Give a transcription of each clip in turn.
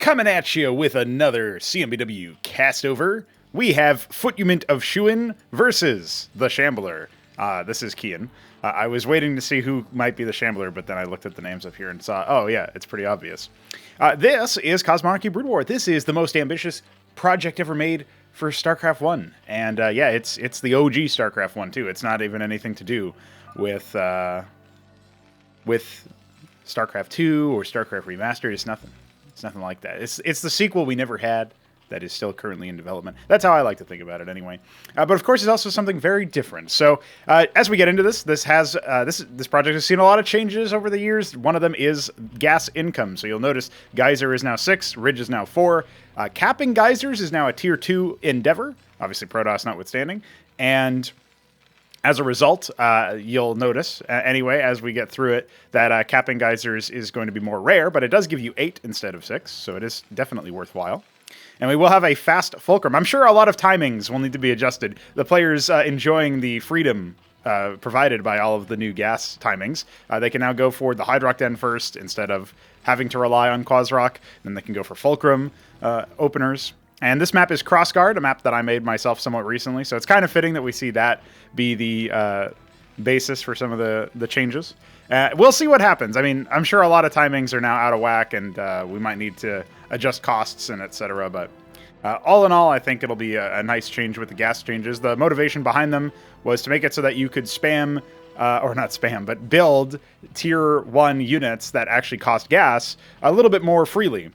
Coming at you with another CMBW castover, we have Footment of Shuin versus the Shambler. This is Keyan. I was waiting to see who might be the Shambler, but then I looked at the names up here and saw, oh yeah, it's pretty obvious. This is Cosmonarchy BW. This is the most ambitious project ever made for Starcraft 1. And yeah, it's the OG Starcraft 1 too. It's not even anything to do with Starcraft 2 or Starcraft Remastered. It's nothing. It's nothing like that. It's the sequel we never had that is still currently in development. That's how I like to think about it anyway. But of course, it's also something very different. So as we get into this, this project has seen a lot of changes over the years. One of them is gas income. So you'll notice Geyser is now 6, Ridge is now 4. Capping Geysers is now a Tier 2 endeavor, obviously Protoss notwithstanding. And as a result, you'll notice, anyway, as we get through it, that capping geysers is going to be more rare, but it does give you 8 instead of 6, so it is definitely worthwhile. And we will have a fast fulcrum. I'm sure a lot of timings will need to be adjusted. The players enjoying the freedom provided by all of the new gas timings, they can now go for the Hydrock Den first instead of having to rely on Quasrock. Then they can go for fulcrum openers. And this map is Crossguard, a map that I made myself somewhat recently, so it's kind of fitting that we see that be the basis for some of the changes. We'll see what happens. I mean, I'm sure a lot of timings are now out of whack, and we might need to adjust costs and etc. But all in all, I think it'll be a nice change with the gas changes. The motivation behind them was to make it so that you could spam, or not spam, but build Tier 1 units that actually cost gas a little bit more freely,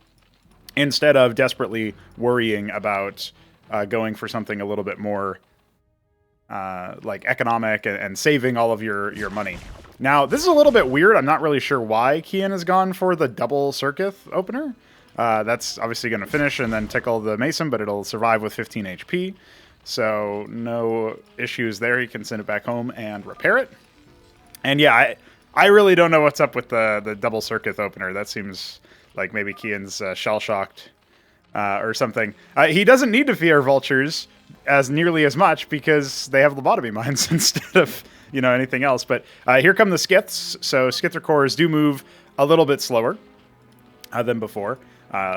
instead of desperately worrying about going for something a little bit more like economic and saving all of your money. Now, this is a little bit weird. I'm not really sure why Keyan has gone for the double Circuit opener. That's obviously going to finish and then tickle the Mason, but it'll survive with 15 HP. So no issues there. He can send it back home and repair it. And yeah, I really don't know what's up with the double Circuit opener. That seems like maybe Keyan's shell-shocked or something. He doesn't need to fear vultures as nearly as much because they have lobotomy mines instead of anything else. But here come the Skiths. So Skither cores do move a little bit slower than before.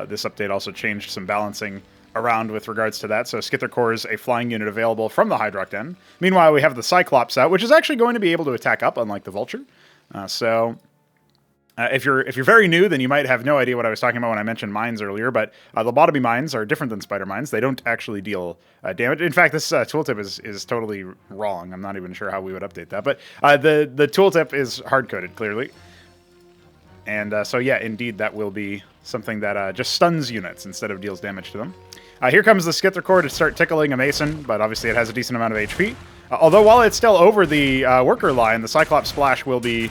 This update also changed some balancing around with regards to that. So Skither core is a flying unit available from the Hydrock Den. Meanwhile, we have the Cyclops out, which is actually going to be able to attack up, unlike the Vulture. If you're very new, then you might have no idea what I was talking about when I mentioned mines earlier, but lobotomy mines are different than spider mines. They don't actually deal damage. In fact, this tooltip is totally wrong. I'm not even sure how we would update that, but the tooltip is hard-coded, clearly. And so yeah, indeed, that will be something that just stuns units instead of deals damage to them. Here comes the Skither core to start tickling a Mason, but obviously it has a decent amount of HP. Although while it's still over the worker line, the Cyclops Splash will be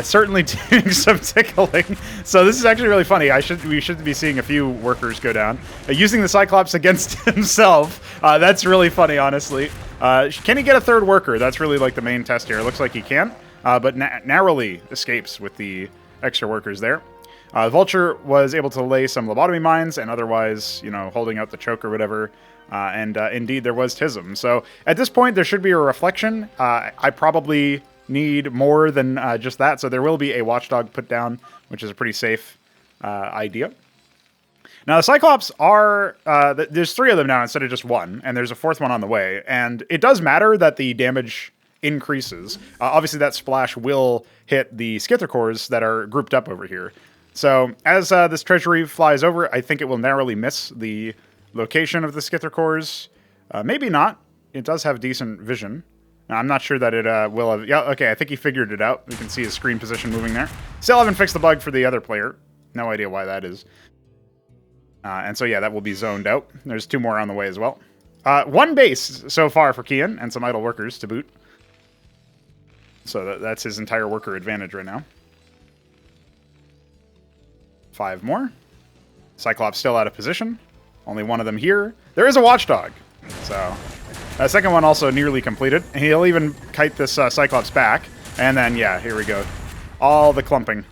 certainly doing some tickling. So this is actually really funny. We should be seeing a few workers go down. Using the Cyclops against himself. That's really funny, honestly. Can he get a third worker? That's really like the main test here. It looks like he can, but narrowly escapes with the extra workers there. Vulture was able to lay some lobotomy mines and otherwise, holding out the choke or whatever. And indeed, there was Tism. So at this point, there should be a reflection. I probably need more than just that. So there will be a Watchdog put down, which is a pretty safe idea. Now, the Cyclops are... there's 3 of them now instead of just 1, and there's a 4th one on the way. And it does matter that the damage increases. Obviously, that splash will hit the Skither cores that are grouped up over here. So as this treasury flies over, I think it will narrowly miss the location of the Skither cores. Maybe not. It does have decent vision. Now, I'm not sure that it will have... Yeah, okay, I think he figured it out. You can see his screen position moving there. Still haven't fixed the bug for the other player. No idea why that is. And so, yeah, that will be zoned out. There's 2 more on the way as well. 1 base so far for Keyan, and some idle workers to boot. So that's his entire worker advantage right now. 5 more. Cyclops still out of position. Only 1 of them here. There is a Watchdog. So the second one also nearly completed. He'll even kite this Cyclops back. And then, yeah, here we go. All the clumping.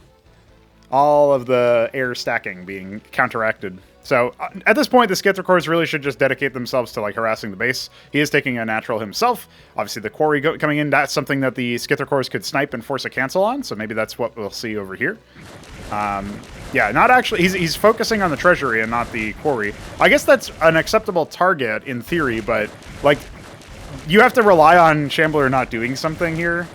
All of the air stacking being counteracted. So at this point, the Skither cores really should just dedicate themselves to harassing the base. He is taking a natural himself. Obviously, the quarry coming in, that's something that the Skither cores could snipe and force a cancel on. So maybe that's what we'll see over here. Yeah, not actually. He's focusing on the treasury and not the quarry. I guess that's an acceptable target in theory, but like you have to rely on Shambler not doing something here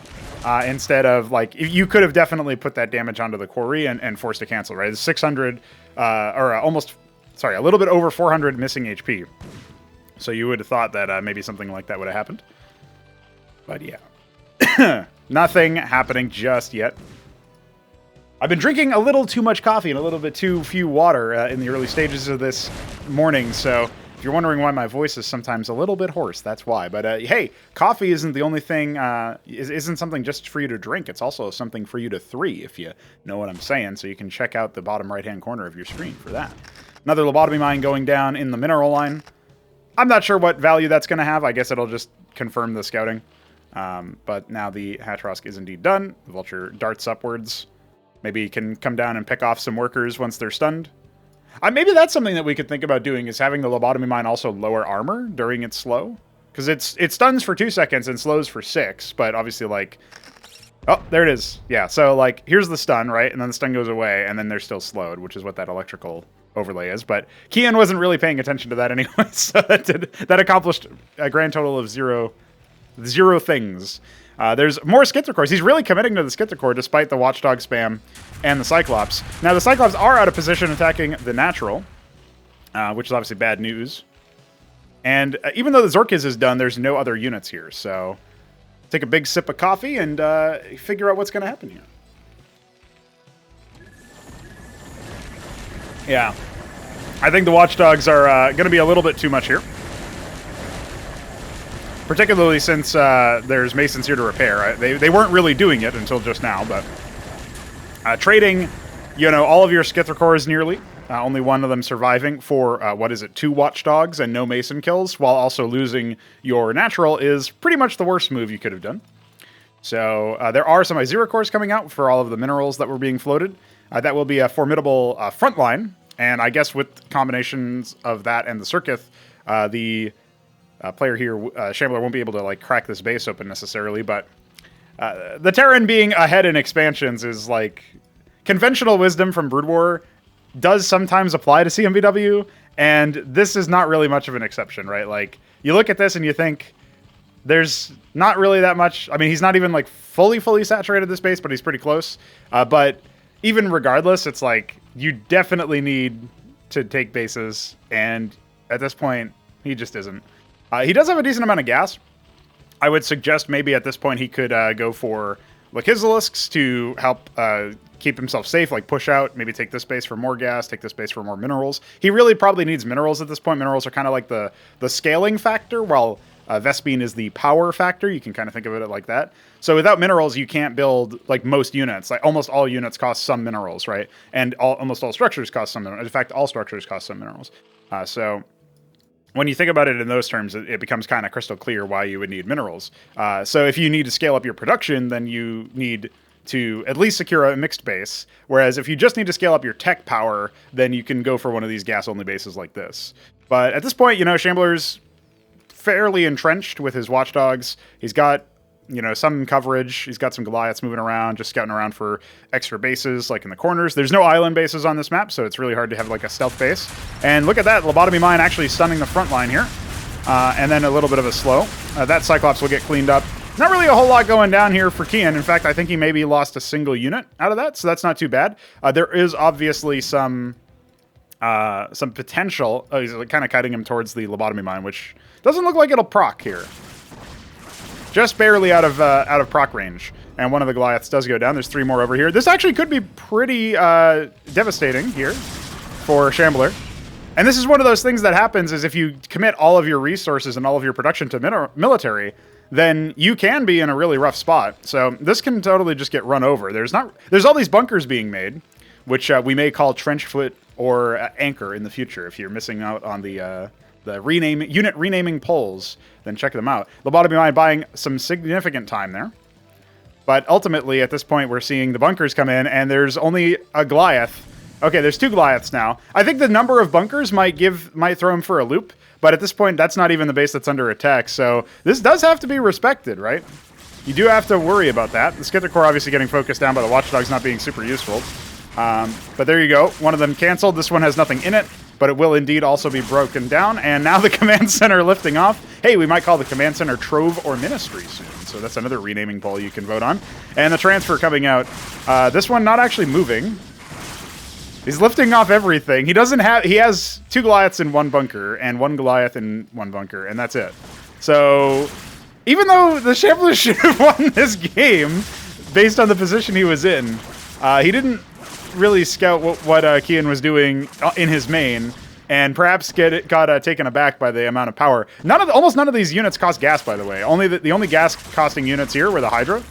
instead of like you could have definitely put that damage onto the quarry and forced to cancel. Right, it's 600 or almost sorry, a little bit over 400 missing HP. So you would have thought that maybe something like that would have happened, but yeah, nothing happening just yet. I've been drinking a little too much coffee and a little bit too few water in the early stages of this morning, so if you're wondering why my voice is sometimes a little bit hoarse, that's why. But hey, coffee isn't the only thing, isn't something just for you to drink, it's also something for you to 3, if you know what I'm saying, so you can check out the bottom right-hand corner of your screen for that. Another lobotomy mine going down in the mineral line. I'm not sure what value that's going to have, I guess it'll just confirm the scouting. But now the Hatrosk is indeed done, the Vulture darts upwards. Maybe you can come down and pick off some workers once they're stunned. Maybe that's something that we could think about doing, is having the lobotomy mine also lower armor during its slow. Because it stuns for 2 seconds and slows for 6, but obviously, like... Oh, there it is. Yeah, so, like, here's the stun, right? And then the stun goes away, and then they're still slowed, which is what that electrical overlay is. But Keyan wasn't really paying attention to that anyway, so that accomplished a grand total of zero things. There's more Scythrocores. He's really committing to the Scythrocore despite the Watchdog spam and the Cyclops. Now, the Cyclops are out of position attacking the Natural, which is obviously bad news. And even though the Zorkiz is done, there's no other units here. So take a big sip of coffee and figure out what's going to happen here. Yeah. I think the Watchdogs are going to be a little bit too much here. Particularly since there's Masons here to repair. Right? They weren't really doing it until just now, but trading, you know, all of your Scythrocores nearly, only one of them surviving for, 2 Watchdogs and no Mason kills, while also losing your Natural is pretty much the worst move you could have done. So there are some Izira cores coming out for all of the minerals that were being floated. That will be a formidable front line, and I guess with combinations of that and the Circuith, the player here, Shambler, won't be able to like crack this base open necessarily, but the Terran being ahead in expansions is like conventional wisdom from Brood War does sometimes apply to CMBW, and this is not really much of an exception, right? Like you look at this and you think there's not really that much. I mean, he's not even like fully saturated this base, but he's pretty close. But even regardless, it's like you definitely need to take bases, and at this point, he just isn't. He does have a decent amount of gas. I would suggest maybe at this point he could go for Lakizilisks to help keep himself safe, like push out, maybe take this base for more gas, take this base for more minerals. He really probably needs minerals at this point. Minerals are kind of like the scaling factor, while Vespene is the power factor. You can kind of think of it like that. So without minerals, you can't build like most units. Like almost all units cost some minerals, right? And almost all structures cost some minerals. In fact, all structures cost some minerals. So when you think about it in those terms, it becomes kind of crystal clear why you would need minerals. So if you need to scale up your production, then you need to at least secure a mixed base. Whereas if you just need to scale up your tech power, then you can go for one of these gas-only bases like this. But at this point, you know, Shambler's fairly entrenched with his Watchdogs. He's got, you know, some coverage. He's got some Goliaths moving around, just scouting around for extra bases, like in the corners. There's no island bases on this map, so it's really hard to have like a stealth base. And look at that, Lobotomy Mine actually stunning the front line here. And then a little bit of a slow. That Cyclops will get cleaned up. Not really a whole lot going down here for Keyan. In fact, I think he maybe lost a single unit out of that, so that's not too bad. There is obviously some potential. Oh, he's kind of kiting him towards the Lobotomy Mine, which doesn't look like it'll proc here. Just barely out of proc range. And one of the Goliaths does go down. There's 3 more over here. This actually could be pretty devastating here for Shambler. And this is one of those things that happens is if you commit all of your resources and all of your production to military, then you can be in a really rough spot. So this can totally just get run over. There's all these bunkers being made, which we may call trench foot or anchor in the future. If you're missing out on the unit renaming polls, then check them out. Lobotomy Mine buying some significant time there. But ultimately, at this point, we're seeing the bunkers come in, and there's only a Goliath. Okay, there's 2 Goliaths now. I think the number of bunkers might throw him for a loop, but at this point, that's not even the base that's under attack, so this does have to be respected, right? You do have to worry about that. The Scythocore obviously getting focused down by the Watchdogs not being super useful. But there you go. One of them canceled. This one has nothing in it, but it will indeed also be broken down. And now the command center lifting off. Hey, we might call the command center Trove or Ministry soon. So that's another renaming poll you can vote on. And the transfer coming out. This one not actually moving. He's lifting off everything. He has 2 Goliaths in 1 bunker and 1 Goliath in 1 bunker, and that's it. So even though the Shambler should have won this game based on the position he was in, he didn't really scout what Keyan was doing in his main, and perhaps got taken aback by the amount of power. Almost none of these units cost gas, by the way. The only gas costing units here were the Hydra,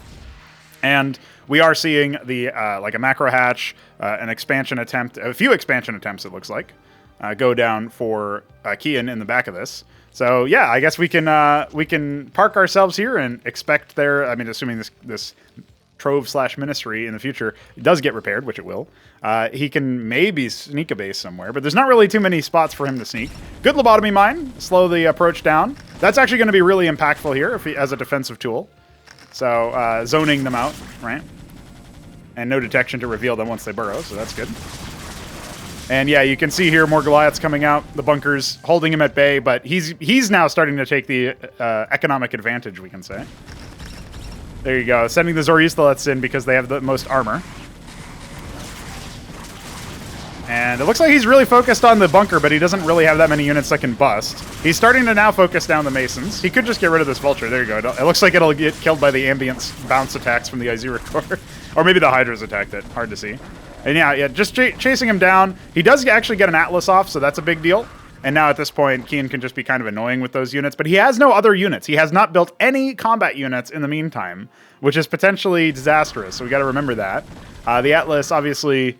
and we are seeing the like a macro hatch, an expansion attempt, a few expansion attempts it looks like, go down for Keyan in the back of this. So yeah, I guess we can park ourselves here and expect their. I mean, assuming this Trove/Ministry in the future does get repaired, which it will, he can maybe sneak a base somewhere, but there's not really too many spots for him to sneak. Good lobotomy mine, slow the approach down. That's actually going to be really impactful here as a defensive tool. So zoning them out, right? And no detection to reveal them once they burrow, so that's good. And yeah, you can see here more Goliaths coming out, the bunkers holding him at bay, but he's now starting to take the economic advantage, we can say. There you go, sending the Zoroastrians in because they have the most armor. And it looks like he's really focused on the bunker, but he doesn't really have that many units that can bust. He's starting to now focus down the Masons. He could just get rid of this Vulture. There you go. It looks like it'll get killed by the ambient bounce attacks from the Izira Core. Or maybe the Hydras attacked it. Hard to see. And yeah, just chasing him down. He does actually get an Atlas off, so that's a big deal. And now at this point, Keyan can just be kind of annoying with those units. But he has no other units. He has not built any combat units in the meantime, which is potentially disastrous. So we got to remember that. The Atlas, obviously,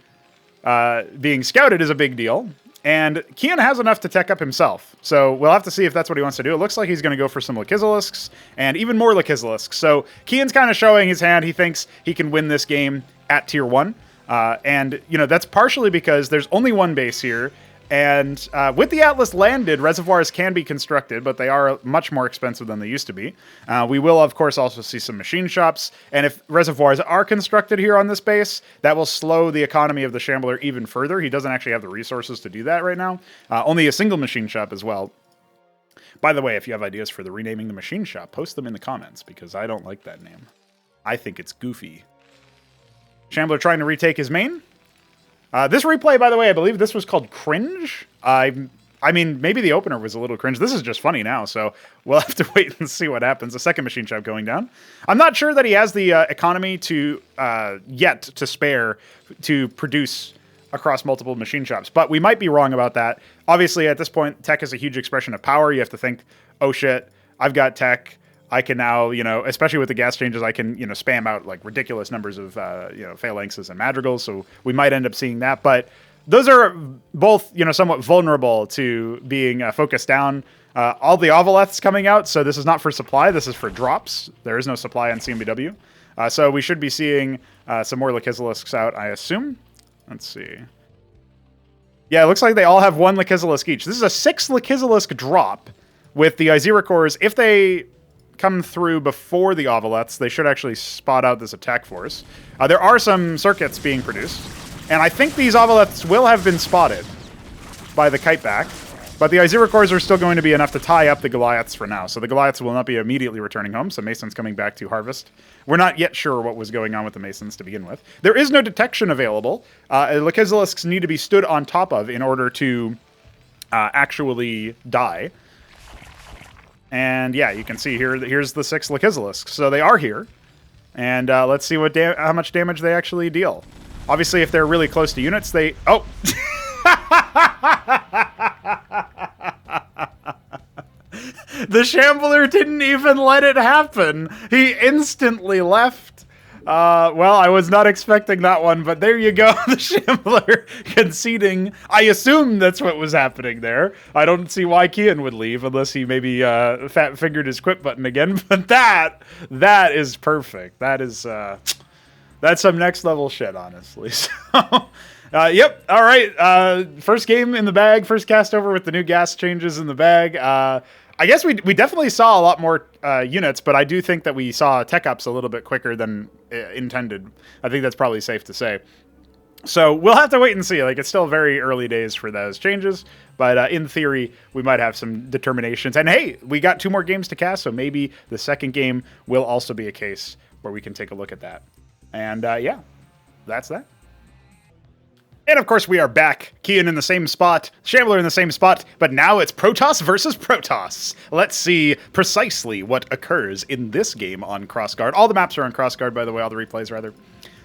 being scouted is a big deal. And Keyan has enough to tech up himself. So we'll have to see if that's what he wants to do. It looks like he's going to go for some Lakizilisks and even more Lakizilisks. So Keyan's kind of showing his hand. He thinks he can win this game at tier 1. And, you know, that's partially because there's only one base here. And with the Atlas landed, reservoirs can be constructed, but they are much more expensive than they used to be. We will, of course, also see some machine shops. And if reservoirs are constructed here on this base, that will slow the economy of the Shambler even further. He doesn't actually have the resources to do that right now. Only a single machine shop as well. By the way, if you have ideas for the renaming the machine shop, post them in the comments, because I don't like that name. I think it's goofy. Shambler trying to retake his main. This replay, by the way, I believe this was called Cringe. I mean, maybe the opener was a little cringe. This is just funny now, so we'll have to wait and see what happens. The second machine shop going down. I'm not sure that he has the economy to yet to spare to produce across multiple machine shops, but we might be wrong about that. Obviously, at this point, tech is a huge expression of power. You have to think, oh shit, I've got tech. I can now, you know, especially with the gas changes, I can, you know, spam out like ridiculous numbers of, you know, phalanxes and madrigals. So we might end up seeing that. But those are both, you know, somewhat vulnerable to being focused down. All the Ovaleths coming out. So this is not for supply. This is for drops. There is no supply on CMBW. So we should be seeing some more Lakizilisks out, I assume. Let's see. Yeah, it looks like they all have 1 Lakizilisk each. This is a 6 Lakizilisk drop with the Izira cores. If they come through before the Ovaleths, they should actually spot out this attack force. There are some circuits being produced, and I think these Ovaleths will have been spotted by the kiteback, but the Izira cores are still going to be enough to tie up the Goliaths for now, so the Goliaths will not be immediately returning home, so Mason's coming back to harvest. We're not yet sure what was going on with the Masons to begin with. There is no detection available. Lakizilisks need to be stood on top of in order to actually die. And yeah, you can see here, here's the 6 Lakizilisks. So they are here. And let's see what how much damage they actually deal. Obviously, if they're really close to units, they... Oh! The Shambler didn't even let it happen. He instantly left. Well, I was not expecting that one, but there you go. The Shambler conceding. I assume that's what was happening there. I don't see why Keyan would leave unless he maybe fat-fingered his quit button again. But that is perfect. That's some next-level shit, honestly. So, yep. All right. First game in the bag. First cast over with the new gas changes in the bag. I guess we definitely saw a lot more units, but I do think that we saw tech ups a little bit quicker than intended. I think that's probably safe to say. So we'll have to wait and see. Like, it's still very early days for those changes, but in theory, we might have some determinations. And hey, we got 2 more games to cast, so maybe the second game will also be a case where we can take a look at that. And yeah, that's that. And of course, we are back. Keyan in the same spot, Shambler in the same spot, but now it's Protoss versus Protoss. Let's see precisely what occurs in this game on Crossguard. All the maps are on Crossguard, by the way, all the replays, rather.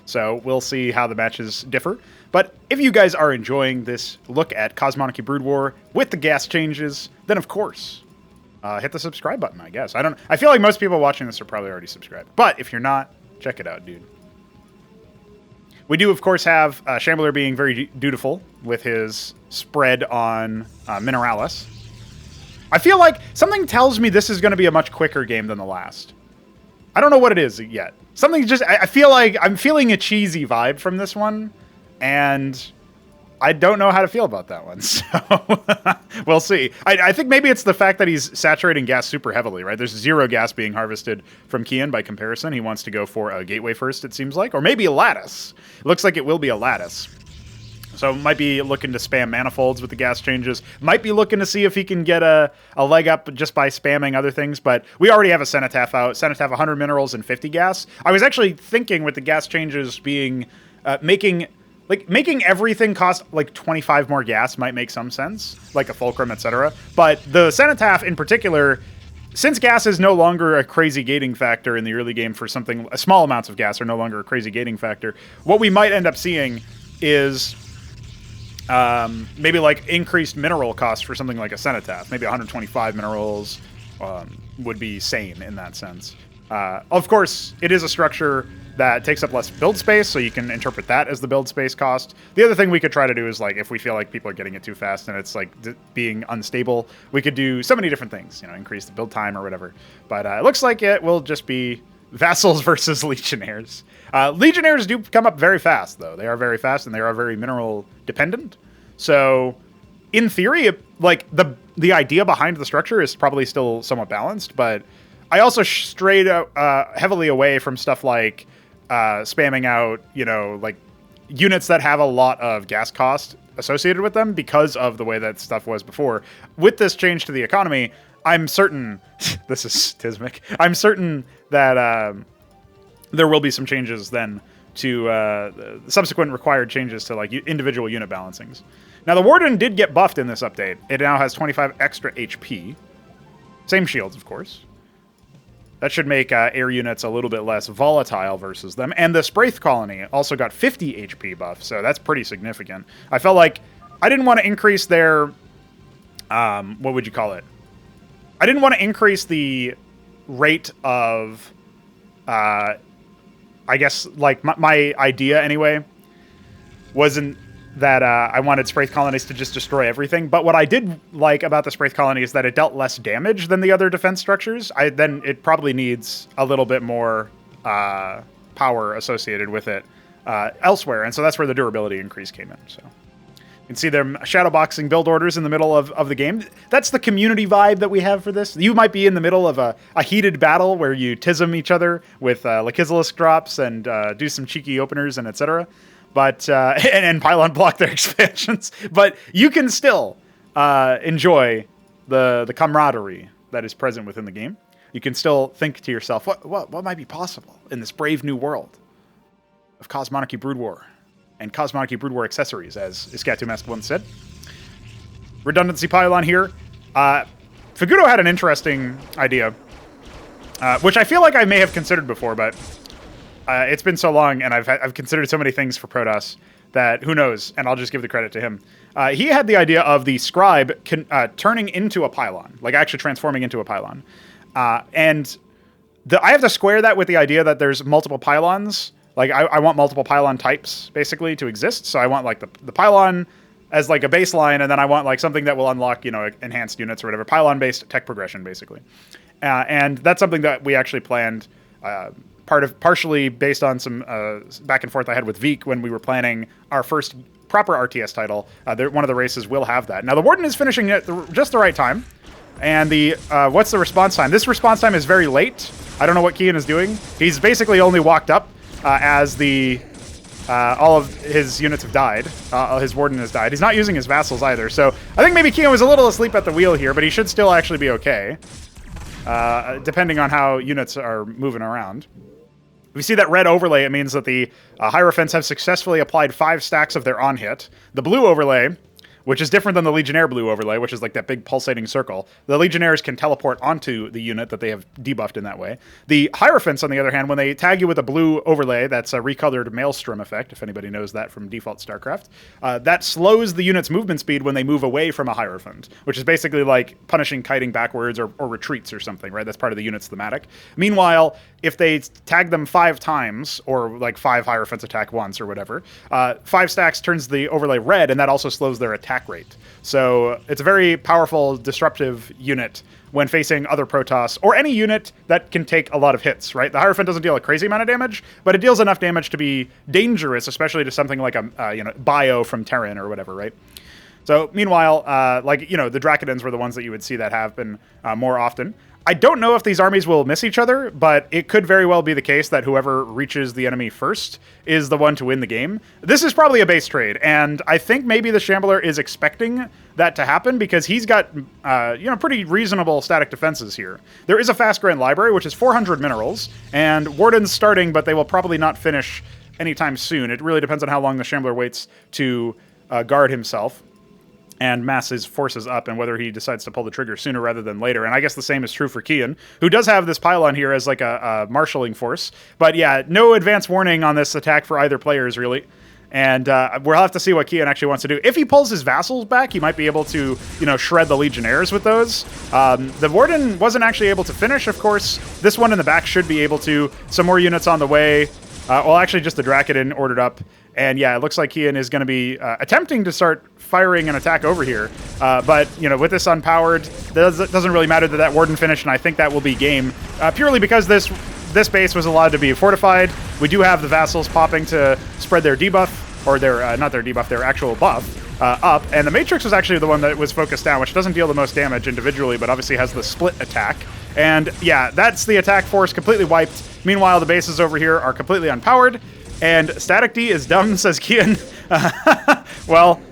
So we'll see how the matches differ. But if you guys are enjoying this look at Cosmonarchy Brood War with the gas changes, then of course, hit the subscribe button, I guess. I feel like most people watching this are probably already subscribed. But if you're not, check it out, dude. We do, of course, have Shambler being very dutiful with his spread on Mineralis. I feel like something tells me this is going to be a much quicker game than the last. I don't know what it is yet. Something just... I feel like I'm feeling a cheesy vibe from this one, and I don't know how to feel about that one, so we'll see. I think maybe it's the fact that he's saturating gas super heavily, right? There's 0 gas being harvested from Keyan by comparison. He wants to go for a gateway first, it seems like, or maybe a lattice. It looks like it will be a lattice. So might be looking to spam manifolds with the gas changes. Might be looking to see if he can get a leg up just by spamming other things, but we already have a Cenotaph out. Cenotaph 100 minerals and 50 gas. I was actually thinking with the gas changes being... making everything cost like 25 more gas might make some sense, like a fulcrum, etc. But the Cenotaph in particular, since gas is no longer a crazy gating factor in the early game for something, small amounts of gas are no longer a crazy gating factor, what we might end up seeing is maybe like increased mineral costs for something like a Cenotaph. Maybe 125 minerals would be sane in that sense. Of course, it is a structure that takes up less build space, so you can interpret that as the build space cost. The other thing we could try to do is, like, if we feel like people are getting it too fast and it's, like, being unstable, we could do so many different things, you know, increase the build time or whatever. But it looks like it will just be Vassals versus Legionnaires. Legionnaires do come up very fast, though. They are very fast, and they are very mineral dependent. So, in theory, like, the idea behind the structure is probably still somewhat balanced, but I also strayed heavily away from stuff like spamming out, you know, like units that have a lot of gas cost associated with them because of the way that stuff was before. With this change to the economy, I'm certain, this is Tismic, I'm certain that there will be some changes then to subsequent required changes to like individual unit balancings. Now the Warden did get buffed in this update. It now has 25 extra HP. Same shields, of course. That should make air units a little bit less volatile versus them. And the Spraith Colony also got 50 HP buff, so that's pretty significant. I felt like I didn't want to increase their... what would you call it? I didn't want to increase the rate of... I guess, like, my idea, anyway, wasn't that I wanted Spraith Colonies to just destroy everything. But what I did like about the Spraith Colony is that it dealt less damage than the other defense structures. Then it probably needs a little bit more power associated with it elsewhere. And so that's where the durability increase came in. So you can see them shadowboxing build orders in the middle of the game. That's the community vibe that we have for this. You might be in the middle of a heated battle where you tism each other with Lakizilis drops and do some cheeky openers and etc. But and pylon block their expansions. But you can still enjoy the camaraderie that is present within the game. You can still think to yourself, what might be possible in this brave new world of Cosmonarchy Brood War and Cosmonarchy Brood War accessories, as Iskatumask once said. Redundancy pylon here. Fagudo had an interesting idea, which I feel like I may have considered before, but it's been so long, and I've considered so many things for Protoss that who knows, and I'll just give the credit to him. He had the idea of the scribe turning into a pylon, like actually transforming into a pylon. And I have to square that with the idea that there's multiple pylons. Like, I want multiple pylon types, basically, to exist. So I want, like, the pylon as, like, a baseline, and then I want, like, something that will unlock, you know, enhanced units or whatever. Pylon-based tech progression, basically. And that's something that we actually planned partially based on some back and forth I had with Veek when we were planning our first proper RTS title. One of the races will have that. Now, the Warden is finishing at just the right time. And what's the response time? This response time is very late. I don't know what Keyan is doing. He's basically only walked up as the All of his units have died. His warden has died. He's not using his vassals either. So I think maybe Keyan was a little asleep at the wheel here, but he should still actually be okay, depending on how units are moving around. If we see that red overlay, it means that the Hierophants have successfully applied 5 stacks of their on-hit. The blue overlay, which is different than the Legionnaire blue overlay, which is like that big pulsating circle. The Legionnaires can teleport onto the unit that they have debuffed in that way. The Hierophants, on the other hand, when they tag you with a blue overlay, that's a recolored Maelstrom effect, if anybody knows that from default StarCraft, that slows the unit's movement speed when they move away from a Hierophant, which is basically like punishing kiting backwards or retreats or something, right? That's part of the unit's thematic. Meanwhile, if they tag them 5 times, or like 5 Hierophants attack once or whatever, 5 stacks turns the overlay red, and that also slows their attack rate. So it's a very powerful, disruptive unit when facing other Protoss, or any unit that can take a lot of hits, right? The Hierophant doesn't deal a crazy amount of damage, but it deals enough damage to be dangerous, especially to something like a Bio from Terran or whatever, right? So meanwhile, the Drakodins were the ones that you would see that happen more often. I don't know if these armies will miss each other, but it could very well be the case that whoever reaches the enemy first is the one to win the game. This is probably a base trade, and I think maybe the Shambler is expecting that to happen because he's got pretty reasonable static defenses here. There is a fast grand library, which is 400 minerals, and Warden's starting, but they will probably not finish anytime soon. It really depends on how long the Shambler waits to guard himself and mass his forces up, and whether he decides to pull the trigger sooner rather than later. And I guess the same is true for Keyan, who does have this pylon here as like a marshalling force. But yeah, no advance warning on this attack for either players, really. And we'll have to see what Keyan actually wants to do. If he pulls his vassals back, he might be able to, shred the Legionnaires with those. The Warden wasn't actually able to finish, of course. This one in the back should be able to. Some more units on the way. Actually, just the Drakedin ordered up. And yeah, it looks like Keyan is going to be attempting to start firing an attack over here. But, with this unpowered, it doesn't really matter that Warden finished, and I think that will be game. Purely because this base was allowed to be fortified. We do have the vassals popping to spread their debuff, or not their debuff, their actual buff, up. And the Matrix was actually the one that was focused down, which doesn't deal the most damage individually, but obviously has the split attack. And yeah, that's the attack force completely wiped. Meanwhile, the bases over here are completely unpowered. And Static D is dumb, says Keyan.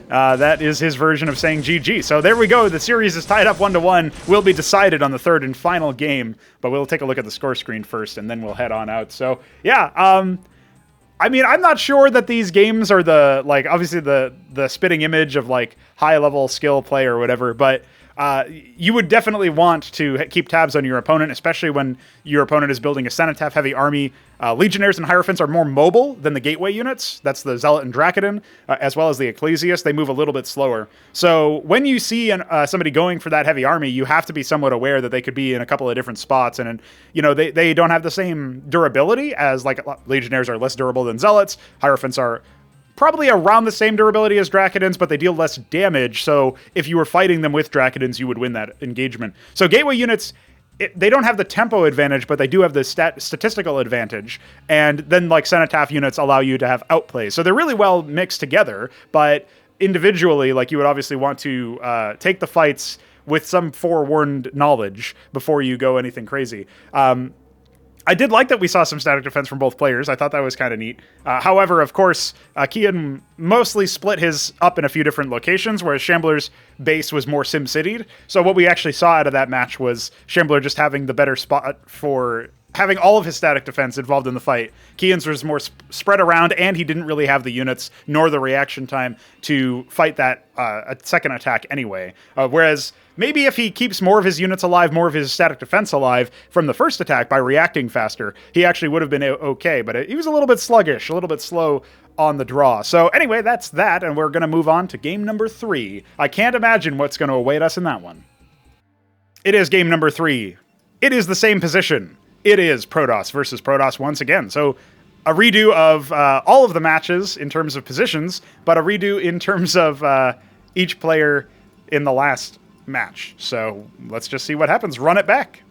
That is his version of saying GG. So there we go. The series is tied up 1-1. Will be decided on the third and final game. But we'll take a look at the score screen first, and then we'll head on out. So, yeah. I'm not sure that these games are obviously the spitting image of, high-level skill play or whatever. But you would definitely want to keep tabs on your opponent, especially when your opponent is building a Cenotaph-heavy army. Legionnaires and Hierophants are more mobile than the gateway units. That's the Zealot and Drakedin, as well as the Ecclesiast. They move a little bit slower. So when you see somebody going for that heavy army, you have to be somewhat aware that they could be in a couple of different spots. And they don't have the same durability as, Legionnaires are less durable than Zealots. Hierophants are probably around the same durability as Drakedins, but they deal less damage. So if you were fighting them with Drakedins, you would win that engagement. So gateway units, they don't have the tempo advantage, but they do have the statistical advantage. And then Cenotaph units allow you to have outplays. So they're really well mixed together, but individually, you would obviously want to take the fights with some forewarned knowledge before you go anything crazy. I did like that we saw some static defense from both players. I thought that was kind of neat. However, of course, Keyan mostly split his up in a few different locations, whereas Shambler's base was more Sim-Citied. So what we actually saw out of that match was Shambler just having the better spot for having all of his static defense involved in the fight. Keyan's was more spread around, and he didn't really have the units nor the reaction time to fight that a second attack anyway. Whereas maybe if he keeps more of his units alive, more of his static defense alive from the first attack by reacting faster, he actually would have been okay. But he was a little bit sluggish, a little bit slow on the draw. So anyway, that's that, and we're going to move on to game number 3. I can't imagine what's going to await us in that one. It is game number 3. It is the same position. It is Protoss versus Protoss once again. So a redo of all of the matches in terms of positions, but a redo in terms of each player in the last match. So let's just see what happens. Run it back.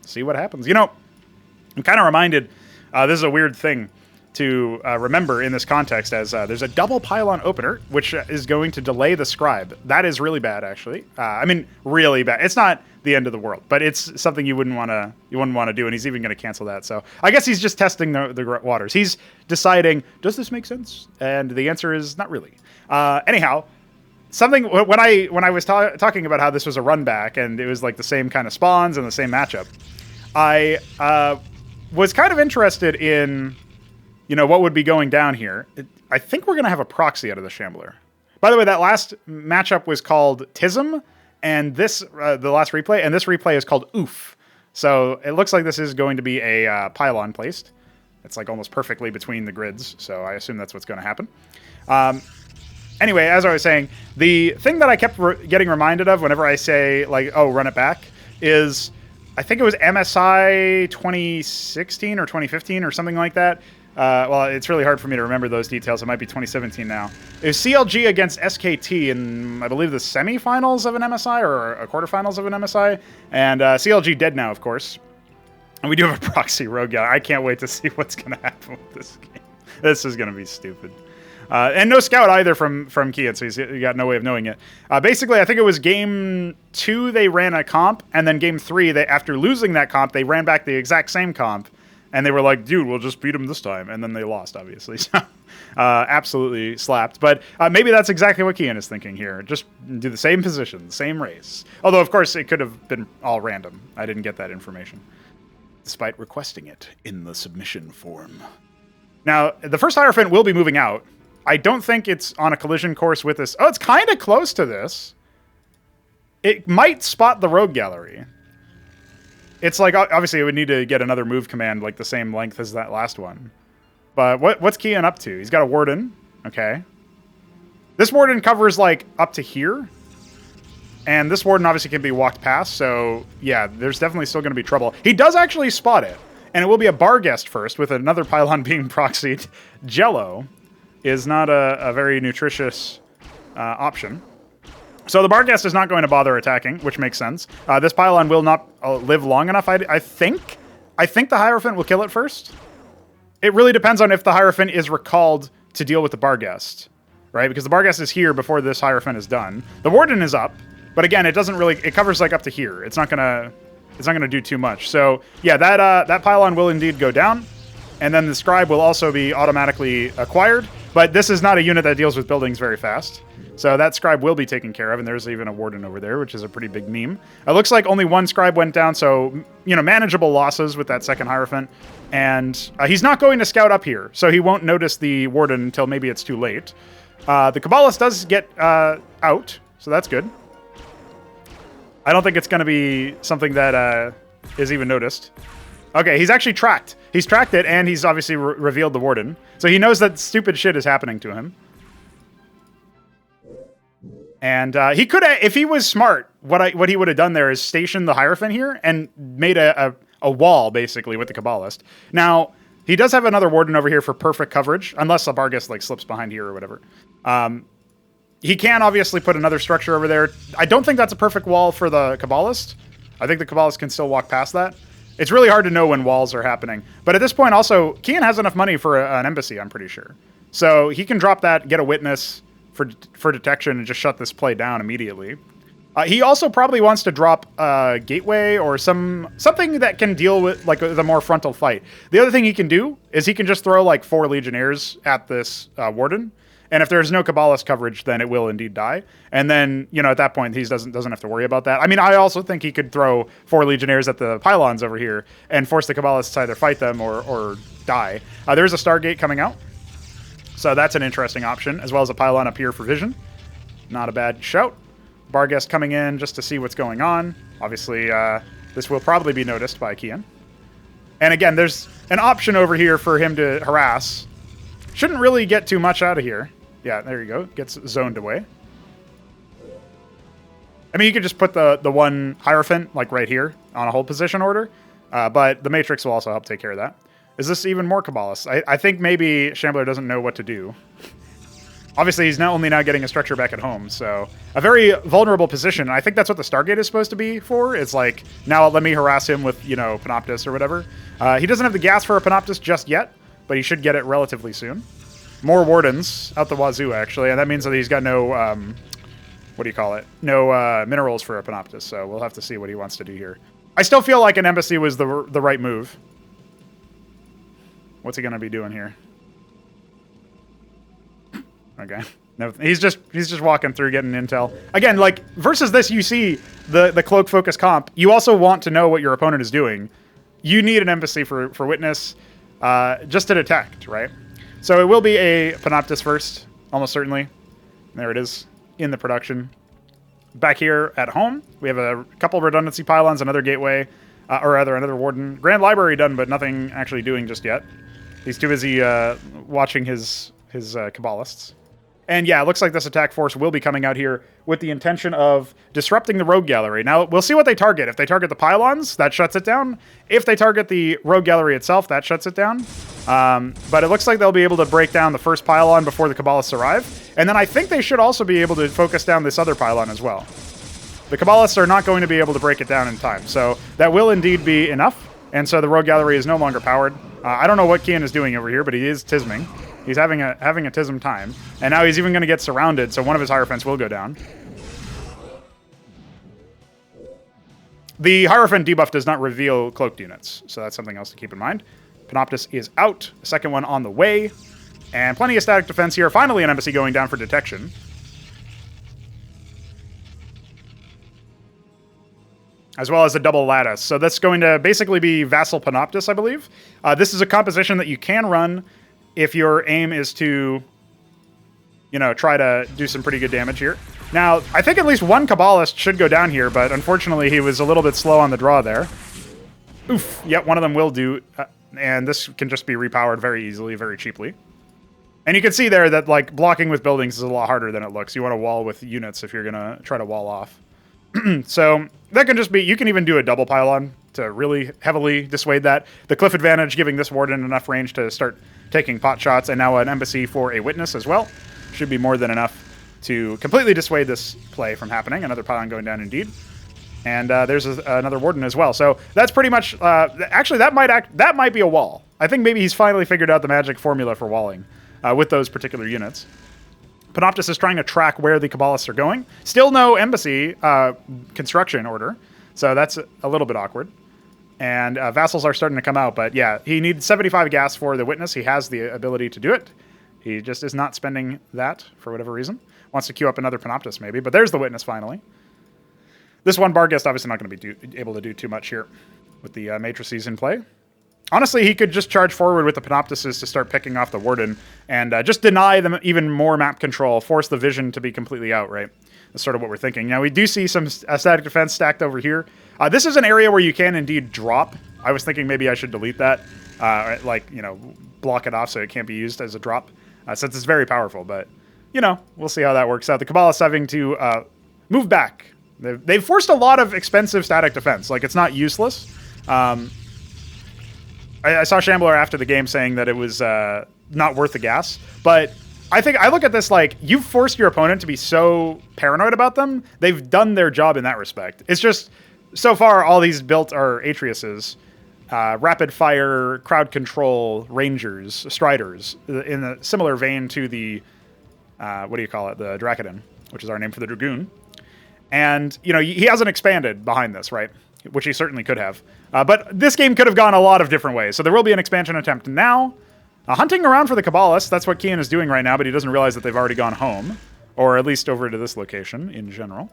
See what happens. I'm kind of reminded, this is a weird thing. to remember in this context as there's a double pylon opener, which is going to delay the scribe. That is really bad, actually. I mean, really bad. It's not the end of the world, but it's something you wouldn't want to do, and he's even going to cancel that. So I guess he's just testing the waters. He's deciding, does this make sense? And the answer is not really. Anyhow, something when I was talking about how this was a run back and it was like the same kind of spawns and the same matchup, I was kind of interested in, what would be going down here. I think we're going to have a proxy out of the Shambler. By the way, that last matchup was called Tism, and this, the last replay, and this replay is called Oof. So it looks like this is going to be a pylon placed. It's like almost perfectly between the grids, so I assume that's what's going to happen. Anyway, as I was saying, the thing that I kept getting reminded of whenever I say, like, oh, run it back, is I think it was MSI 2016 or 2015 or something like that. Well, it's really hard for me to remember those details. It might be 2017 now. It was CLG against SKT in, I believe, the semifinals of an MSI or a quarterfinals of an MSI. And CLG dead now, of course. And we do have a proxy rogue guy. I can't wait to see what's going to happen with this game. This is going to be stupid. And no scout either from Keyan, so he's got no way of knowing it. Basically, I think it was game 2 they ran a comp, and then game 3, after losing that comp, they ran back the exact same comp. And they were like, dude, we'll just beat him this time. And then they lost, obviously. So, absolutely slapped. But maybe that's exactly what Keyan is thinking here. Just do the same position, same race. Although, of course, it could have been all random. I didn't get that information, despite requesting it in the submission form. Now, the first Hierophant will be moving out. I don't think it's on a collision course with this. Oh, it's kind of close to this. It might spot the rogue gallery. It's like, obviously, it would need to get another move command like the same length as that last one. But what's Keyan up to? He's got a Warden. Okay. This Warden covers, like, up to here. And this Warden obviously can be walked past. So, yeah, there's definitely still going to be trouble. He does actually spot it. And it will be a bar guest first with another pylon being proxied. Jello is not a very nutritious option. So the bar guest is not going to bother attacking, which makes sense. This pylon will not live long enough, I think. I think the Hierophant will kill it first. It really depends on if the Hierophant is recalled to deal with the bar guest, right? Because the bar guest is here before this Hierophant is done. The Warden is up, but again, it doesn't really, it covers like up to here. It's not gonna do too much. So yeah, that pylon will indeed go down, and then the Scribe will also be automatically acquired. But this is not a unit that deals with buildings very fast. So that Scribe will be taken care of, and there's even a Warden over there, which is a pretty big meme. It looks like only one Scribe went down, so, manageable losses with that second Hierophant. And he's not going to scout up here, so he won't notice the Warden until maybe it's too late. The Kabbalist does get out, so that's good. I don't think it's going to be something that is even noticed. Okay, he's actually tracked. He's tracked it, and he's obviously revealed the Warden. So he knows that stupid shit is happening to him. And he could have, if he was smart, what he would have done there is station the Hierophant here and made a wall, basically, with the Kabbalist. Now, he does have another Warden over here for perfect coverage, unless a Bargus, like, slips behind here or whatever. He can obviously put another structure over there. I don't think that's a perfect wall for the Kabbalist. I think the Kabbalist can still walk past that. It's really hard to know when walls are happening. But at this point, also, Keyan has enough money for an embassy, I'm pretty sure. So he can drop that, get a witness for detection, and just shut this play down immediately. He also probably wants to drop a gateway or something that can deal with like the more frontal fight. The other thing he can do is he can just throw like 4 Legionnaires at this Warden. And if there's no Kabbalist coverage, then it will indeed die. And then, at that point, he doesn't have to worry about that. I mean, I also think he could throw 4 Legionnaires at the pylons over here and force the Kabbalists to either fight them or die. There's a Stargate coming out. So that's an interesting option, as well as a pylon up here for vision. Not a bad shout. Barguest coming in just to see what's going on. Obviously, this will probably be noticed by Keyan. And again, there's an option over here for him to harass. Shouldn't really get too much out of here. Yeah, there you go. Gets zoned away. I mean, you could just put the one Hierophant, like right here, on a hold position order. But the Matrix will also help take care of that. Is this even more Kabbalists? I think maybe Shambler doesn't know what to do. Obviously, he's only now getting a structure back at home, so a very vulnerable position. And I think that's what the Stargate is supposed to be for. It's like, now let me harass him with, Panoptus or whatever. He doesn't have the gas for a Panoptus just yet, but he should get it relatively soon. More wardens out the wazoo, actually, and that means that he's got no, what do you call it? No minerals for a Panoptus, so we'll have to see what he wants to do here. I still feel like an embassy was the right move. What's he going to be doing here? Okay. No, he's just walking through getting intel. Again, like, versus this, you see the cloak focus comp. You also want to know what your opponent is doing. You need an embassy for witness, just to detect, right? So it will be a Panoptus first, almost certainly. There it is in the production. Back here at home, we have a couple redundancy pylons, another gateway, or rather another warden. Grand Library done, but nothing actually doing just yet. He's too busy watching his Kabbalists. And yeah, it looks like this attack force will be coming out here with the intention of disrupting the rogue gallery. Now, we'll see what they target. If they target the pylons, that shuts it down. If they target the rogue gallery itself, that shuts it down. But it looks like they'll be able to break down the first pylon before the Kabbalists arrive. And then I think they should also be able to focus down this other pylon as well. The Kabbalists are not going to be able to break it down in time. So that will indeed be enough. And so the rogue gallery is no longer powered. I don't know what Keyan is doing over here, but he is tisming. He's having a tism time. And now he's even going to get surrounded, so one of his Hierophants will go down. The Hierophant debuff does not reveal cloaked units, so that's something else to keep in mind. Panoptus is out. The second one on the way. And plenty of static defense here. Finally an embassy going down for detection. As well as a double lattice. So that's going to basically be Vassal Panoptus, I believe. This is a composition that you can run if your aim is to, you know, try to do some pretty good damage here. Now, I think at least one Kabbalist should go down here, but unfortunately he was a little bit slow on the draw there. Oof. Yep, one of them will do. And this can just be repowered very easily, very cheaply. And you can see there that, like, blocking with buildings is a lot harder than it looks. You want to wall with units if you're going to try to wall off. So that can just be, you can even do a double pylon to really heavily dissuade that. The cliff advantage giving this warden enough range to start taking pot shots, and now an embassy for a witness as well. Should be more than enough to completely dissuade this play from happening. Another pylon going down indeed. And there's another warden as well. So that's pretty much, actually that might be a wall. I think maybe he's finally figured out the magic formula for walling with those particular units. Panoptus is trying to track where the Kabbalists are going. Still no embassy construction order, so that's a little bit awkward. And vassals are starting to come out, but yeah, he needs 75 gas for the witness. He has the ability to do it. He just is not spending that for whatever reason. Wants to queue up another Panoptus maybe, but there's the witness finally. This one bar guest obviously not going to be able to do too much here with the matrices in play. Honestly, he could just charge forward with the Panoptuses to start picking off the warden and just deny them even more map control, force the vision to be completely out, right? That's sort of what we're thinking. Now, we do see some static defense stacked over here. This is an area where you can indeed drop. I was thinking maybe I should delete that, like, you know, block it off so it can't be used as a drop, since it's very powerful. But, you know, we'll see how that works out. The Kabbalists having to move back. They've forced a lot of expensive static defense. Like, it's not useless. I saw Shambler after the game saying that it was not worth the gas, but I think I look at this like, you've forced your opponent to be so paranoid about them. They've done their job in that respect. It's just, so far, all these built are Atriuses, rapid fire, crowd control, rangers, striders, in a similar vein to the, what do you call it, the Dracodon, which is our name for the Dragoon. And, you know, he hasn't expanded behind this, right? Which he certainly could have. But this game could have gone a lot of different ways. So there will be an expansion attempt now. Hunting around for the Kabbalists, that's what Keyan is doing right now, but he doesn't realize that they've already gone home. Or at least over to this location in general.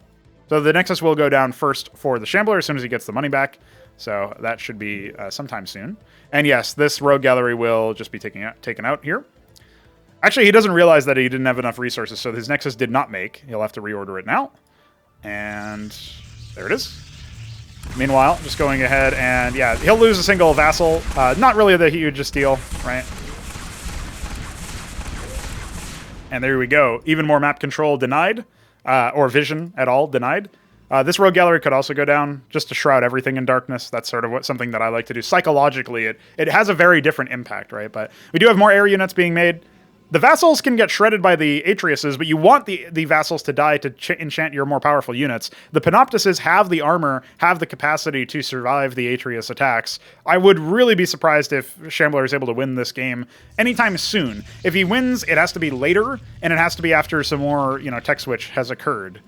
So the Nexus will go down first for the Shambler as soon as he gets the money back. So that should be sometime soon. And yes, this rogue gallery will just be taken out here. Actually, he doesn't realize that he didn't have enough resources, so his Nexus did not make. He'll have to reorder it now. And there it is. Meanwhile, just going ahead and, yeah, he'll lose a single vassal. Not really the hugest deal, right? And there we go. Even more map control denied, or vision at all denied. This rogue gallery could also go down just to shroud everything in darkness. That's sort of something that I like to do. Psychologically, it has a very different impact, right? But we do have more air units being made. the vassals can get shredded by the Atreus's, but you want the vassals to die to enchant your more powerful units. The Panoptises have the armor, have the capacity to survive the Atreus attacks. I would really be surprised if Shambler is able to win this game anytime soon. If he wins, it has to be later, and it has to be after some more, tech switch has occurred.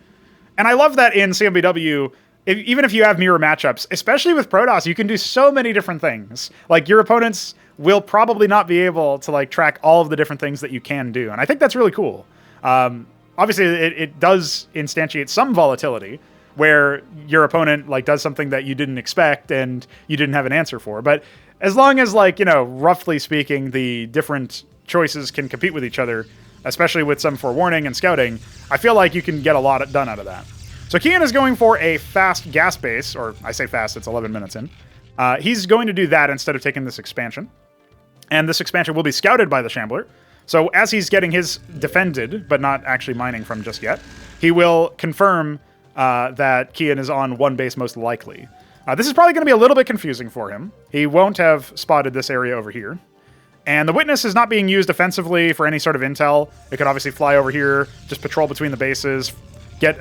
And I love that in CMBW, even if you have mirror matchups, especially with Protoss, you can do so many different things. Like, your opponents will probably not be able to like track all of the different things that you can do. And I think that's really cool. Obviously, it does instantiate some volatility where your opponent like does something that you didn't expect and you didn't have an answer for. But as long as like, roughly speaking, the different choices can compete with each other, especially with some forewarning and scouting, I feel like you can get a lot done out of that. So Keyan is going for a fast gas base, or I say fast, it's 11 minutes in. He's going to do that instead of taking this expansion. And this expansion will be scouted by the Shambler. So as he's getting his defended, but not actually mining from just yet, he will confirm that Keyan is on one base most likely. This is probably going to be a little bit confusing for him. He won't have spotted this area over here. And the Witness is not being used offensively for any sort of intel. It could obviously fly over here, just patrol between the bases, get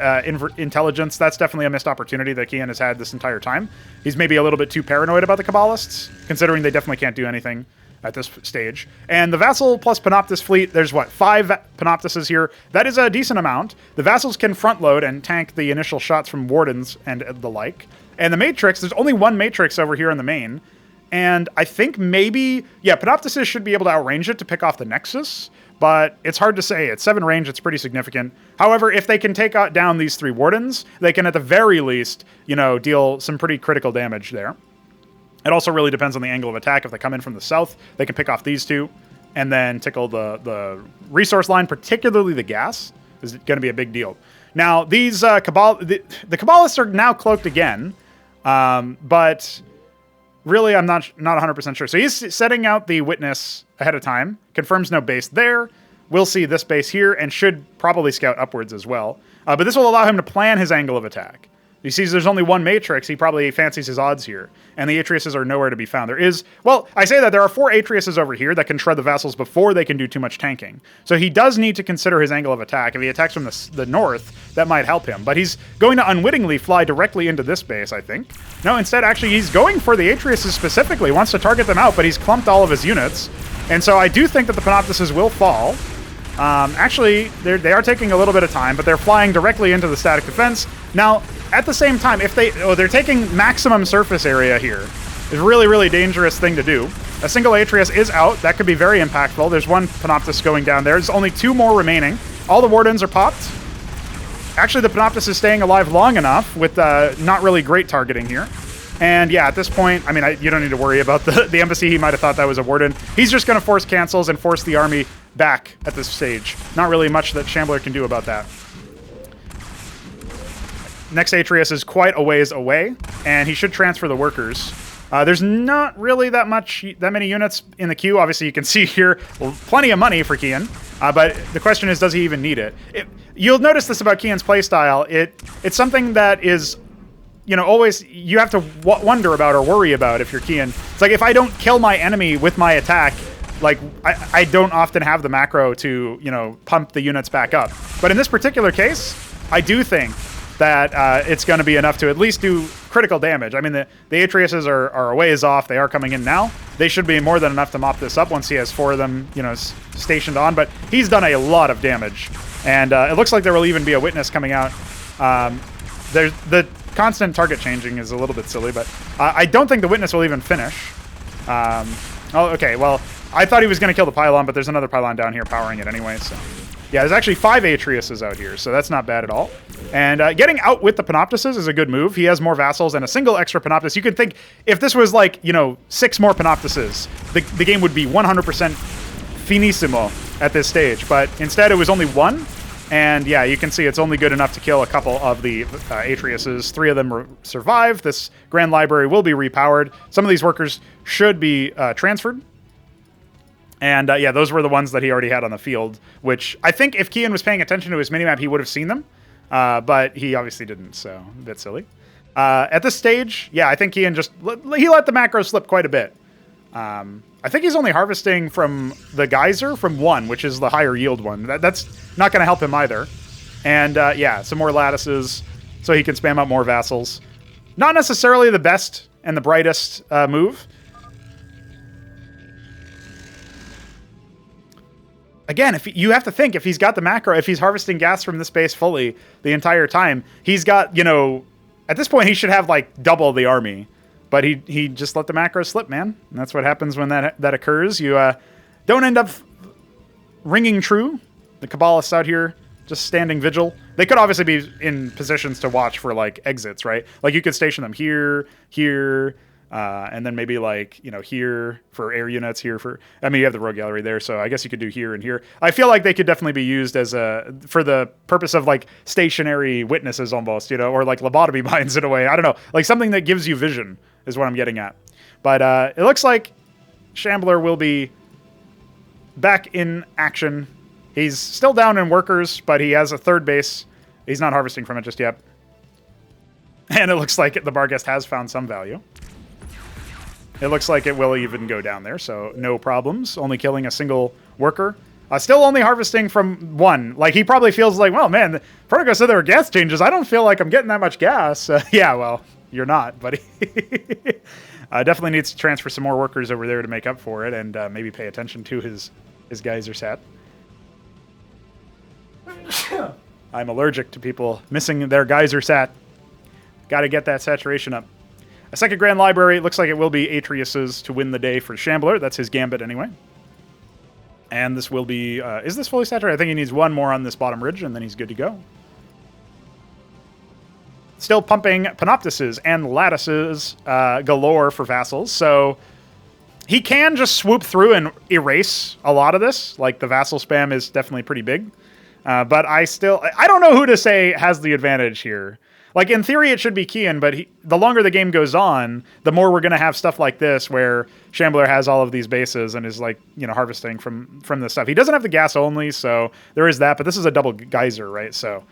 intelligence. That's definitely a missed opportunity that Keyan has had this entire time. He's maybe a little bit too paranoid about the Kabbalists, considering they definitely can't do anything at this stage. And the Vassal plus Panoptis fleet, there's what, 5 Panoptises here. That is a decent amount. The Vassals can front load and tank the initial shots from Wardens and the like. And the Matrix, there's only one Matrix over here in the main. And I think maybe, yeah, Panoptises should be able to outrange it to pick off the Nexus, but it's hard to say. At 7 range, it's pretty significant. However, if they can take down these 3 Wardens, they can at the very least, deal some pretty critical damage there. It also really depends on the angle of attack. If they come in from the south, they can pick off these 2 and then tickle the resource line, particularly the gas, is going to be a big deal. Now, these the Kabbalists are now cloaked again, but really I'm not 100% sure. So he's setting out the Witness ahead of time, confirms no base there. We'll see this base here and should probably scout upwards as well. But this will allow him to plan his angle of attack. He sees there's only one Matrix, he probably fancies his odds here. And the Atreus's are nowhere to be found. There is, well, I say that there are 4 Atreus's over here that can shred the Vassals before they can do too much tanking. So he does need to consider his angle of attack. If he attacks from the north, that might help him. But he's going to unwittingly fly directly into this base, I think. No, instead, actually, he's going for the Atreus's specifically. Wants to target them out, but he's clumped all of his units. And so I do think that the Panoptises will fall. Actually, they are taking a little bit of time, but they're flying directly into the static defense. Now, at the same time, if they're taking maximum surface area here. It's a really, really dangerous thing to do. A single Atreus is out. That could be very impactful. There's one Panoptis going down there. There's only 2 more remaining. All the Wardens are popped. Actually, the Panoptis is staying alive long enough with not really great targeting here. And yeah, at this point, I mean, you don't need to worry about the embassy. He might have thought that was a Warden. He's just going to force cancels and force the army back at this stage. Not really much that Shambler can do about that. Next Atreus is quite a ways away, and he should transfer the workers. There's not really that many units in the queue. Obviously, you can see here, plenty of money for Keyan. But the question is, does he even need it? You'll notice this about Keyan's playstyle. It's something that is, always you have to wonder about or worry about if you're Keyan. It's like, if I don't kill my enemy with my attack, like, I don't often have the macro to, pump the units back up. But in this particular case, I do think that it's going to be enough to at least do critical damage. I mean, the Atreus's are a ways off. They are coming in now. They should be more than enough to mop this up once he has 4 of them, stationed on. But he's done a lot of damage. And it looks like there will even be a Witness coming out. There's the constant target changing is a little bit silly, but I don't think the Witness will even finish. Okay, well, I thought he was going to kill the pylon, but there's another pylon down here powering it anyway, so... Yeah, there's actually 5 Atreus's out here, so that's not bad at all. And getting out with the Panoptises is a good move. He has more Vassals and a single extra Panoptis. You could think, if this was like, 6 more Panoptises, the game would be 100% finissimo at this stage. But instead, it was only 1. And yeah, you can see it's only good enough to kill a couple of the Atreus's. 3 of them survive. This Grand Library will be repowered. Some of these workers should be transferred. And yeah, those were the ones that he already had on the field, which I think if Keyan was paying attention to his minimap, he would have seen them. But he obviously didn't, so a bit silly. At this stage, yeah, I think Keyan he let the macro slip quite a bit. I think he's only harvesting from the geyser from 1, which is the higher yield one. That's not going to help him either. And yeah, some more lattices so he can spam out more vassals. Not necessarily the best and the brightest move. Again, if you have to think, if he's got the macro, if he's harvesting gas from this base fully the entire time, he's got, you know, at this point he should have like double the army. But he just let the macro slip, man. And that's what happens when that occurs. You don't end up ringing true. The Kabbalists out here just standing vigil. They could obviously be in positions to watch for like exits, right? Like you could station them here, and then maybe like, you know, here for air units, here for, I mean, you have the rogue gallery there, so I guess you could do here and here. I feel like they could definitely be used as for the purpose of like stationary witnesses almost, you know, or like lobotomy mines in a way. I don't know, like something that gives you vision is what I'm getting at. But it looks like Shambler will be back in action. He's still down in workers, but he has a third base. He's not harvesting from it just yet. And it looks like the Barghest has found some value. It looks like it will even go down there, so no problems. Only killing a single worker. Still only harvesting from 1. Like, he probably feels like, well, man, the protocol said there were gas changes. I don't feel like I'm getting that much gas. Yeah, well, you're not, buddy. Definitely needs to transfer some more workers over there to make up for it, and maybe pay attention to his geyser sat. I'm allergic to people missing their geyser sat. Got to get that saturation up. A second Grand Library. Looks like it will be Atreus's to win the day for Shambler. That's his gambit anyway. And this will be... is this fully saturated? I think he needs 1 more on this bottom ridge, and then he's good to go. Still pumping Panoptises and Lattices galore for vassals. So he can just swoop through and erase a lot of this. Like, the vassal spam is definitely pretty big. But I don't know who to say has the advantage here. Like, in theory, it should be Keyan, but the longer the game goes on, the more we're going to have stuff like this where Shambler has all of these bases and is, like, you know, harvesting from this stuff. He doesn't have the gas only, so there is that, but this is a double geyser, right? So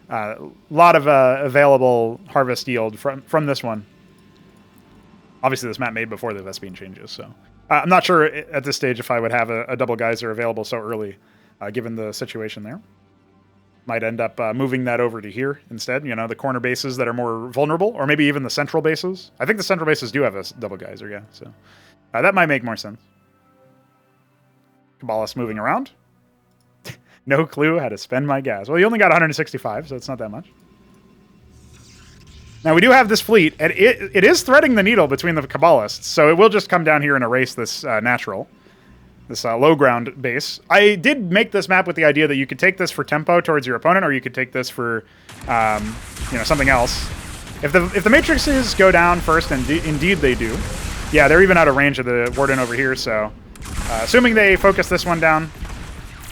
a lot of available harvest yield from this one. Obviously, this map made before the Vespene changes, so I'm not sure at this stage if I would have a double geyser available so early, given the situation there. Might end up moving that over to here instead, you know, the corner bases that are more vulnerable, or maybe even the central bases. I think the central bases do have a double geyser, yeah, so that might make more sense. Kabbalist moving around. No clue how to spend my gas. Well, you only got 165, so it's not that much. Now, we do have this fleet, and it is threading the needle between the Kabbalists, so it will just come down here and erase this natural. This low ground base. I did make this map with the idea that you could take this for tempo towards your opponent, or you could take this for, you know, something else. If the matrices go down first, and indeed they do, yeah, they're even out of range of the warden over here. So, assuming they focus this one down,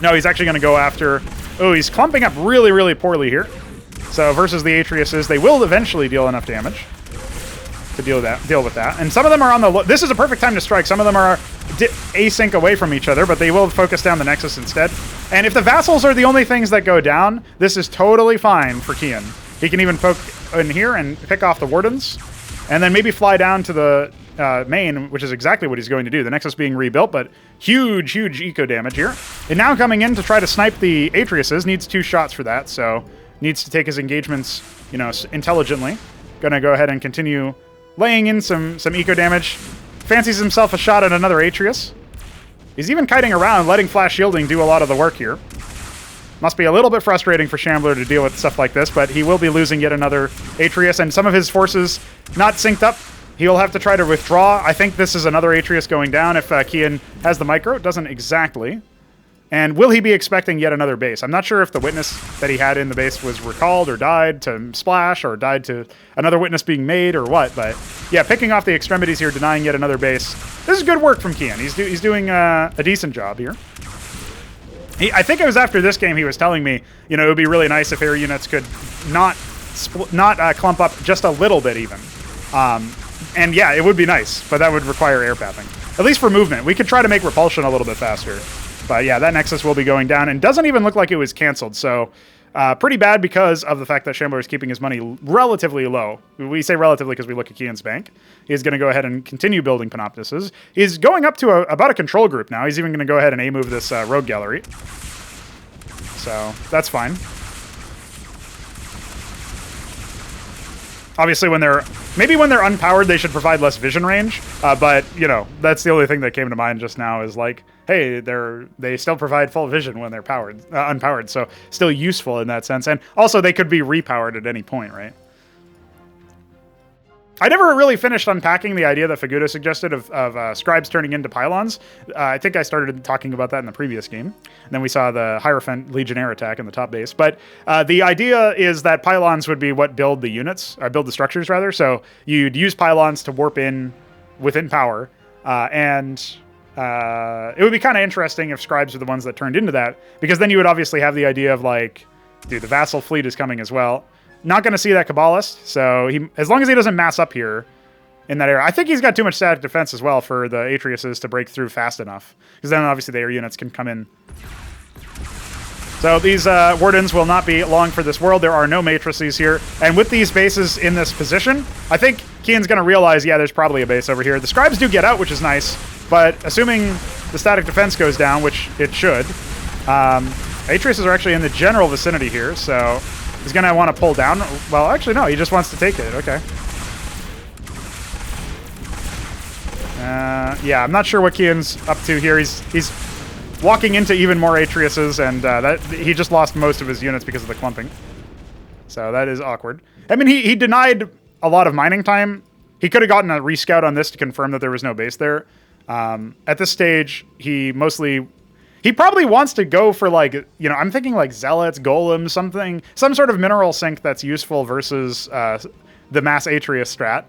no, he's actually going to go after. Oh, he's clumping up really, really poorly here. So versus the Atreus's, they will eventually deal enough damage to deal with that. And some of them are on the... This is a perfect time to strike. Some of them are async away from each other, but they will focus down the Nexus instead. And if the vassals are the only things that go down, this is totally fine for Keyan. He can even poke in here and pick off the wardens, and then maybe fly down to the main, which is exactly what he's going to do. The Nexus being rebuilt, but huge, huge eco damage here. And now coming in to try to snipe the Atreus's, needs 2 shots for that, so needs to take his engagements, you know, intelligently. Gonna go ahead and continue laying in some eco damage. Fancies himself a shot at another Atreus. He's even kiting around, letting flash shielding do a lot of the work here. Must be a little bit frustrating for Shambler to deal with stuff like this, but he will be losing yet another Atreus, and some of his forces not synced up. He'll have to try to withdraw. I think this is another Atreus going down if Keyan has the micro. It doesn't exactly. And will he be expecting yet another base? I'm not sure if the witness that he had in the base was recalled or died to splash or died to another witness being made or what. But yeah, picking off the extremities here, denying yet another base. This is good work from Keyan. He's doing a decent job here. I think it was after this game he was telling me, you know, it would be really nice if air units could not clump up just a little bit even. And yeah, it would be nice, but that would require air pathing. At least for movement. We could try to make repulsion a little bit faster. But yeah, that Nexus will be going down, and doesn't even look like it was canceled. So Pretty bad because of the fact that Shambler is keeping his money relatively low. We say relatively because we look at Keyan's bank. He's going to go ahead and continue building Panoptises. He's going up to about a control group now. He's even going to go ahead and A-move this rogue gallery. So that's fine. Obviously, when they're unpowered, they should provide less vision range. But you know, that's the only thing that came to mind just now is like, hey, they still provide full vision when they're unpowered. So still useful in that sense. And also, they could be repowered at any point, right? I never really finished unpacking the idea that Faguda suggested of scribes turning into pylons. I think I started talking about that in the previous game. And then we saw the Hierophant Legionnaire attack in the top base. But the idea is that pylons would be what build the units, or build the structures, rather. So you'd use pylons to warp in within power. And it would be kind of interesting if scribes are the ones that turned into that. Because then you would obviously have the idea of like, dude, the vassal fleet is coming as well. Not going to see that Kabbalist, so as long as he doesn't mass up here in that area. I think he's got too much static defense as well for the Atreises to break through fast enough, because then obviously the air units can come in. So these Wardens will not be long for this world. There are no matrices here, and with these bases in this position, I think Keyan's going to realize, yeah, there's probably a base over here. The scribes do get out, which is nice, but assuming the static defense goes down, which it should, Atreises are actually in the general vicinity here, so he's going to want to pull down. Well, actually, no. He just wants to take it. Okay. Yeah, I'm not sure what Keyan's up to here. He's walking into even more Atreises, and he just lost most of his units because of the clumping. So that is awkward. I mean, he denied a lot of mining time. He could have gotten a rescout on this to confirm that there was no base there. At this stage, he probably wants to go for, like, you know, I'm thinking like zealots, golems, some sort of mineral sink that's useful versus the mass Atreus strat.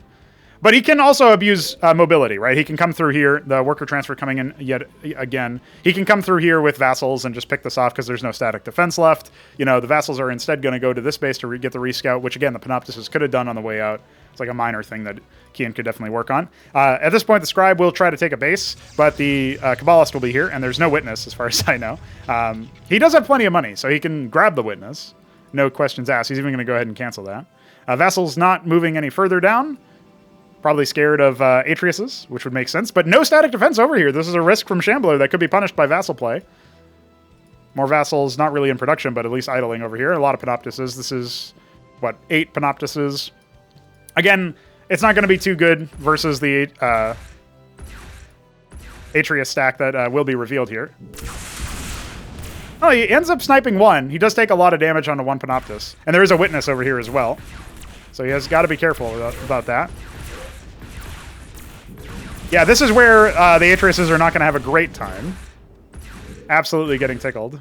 But he can also abuse mobility, right? He can come through here, the worker transfer coming in yet again. He can come through here with vassals and just pick this off because there's no static defense left. You know, the vassals are instead going to go to this base to get the rescout, which again, the Panoptises could have done on the way out. It's like a minor thing that Keyan could definitely work on. At this point, the scribe will try to take a base, but the Kabbalist will be here, and there's no witness as far as I know. He does have plenty of money, so he can grab the witness. No questions asked. He's even going to go ahead and cancel that. Vassal's not moving any further down. Probably scared of Atreises, which would make sense. But no static defense over here. This is a risk from Shambler that could be punished by vassal play. More vassals, not really in production, but at least idling over here. A lot of Panoptises. This is, what, 8 Panoptises. Again, it's not going to be too good versus the Atreus stack that will be revealed here. Oh, he ends up sniping one. He does take a lot of damage onto one Panoptis. And there is a witness over here as well. So he has got to be careful about that. Yeah, this is where the Atreises are not going to have a great time. Absolutely getting tickled.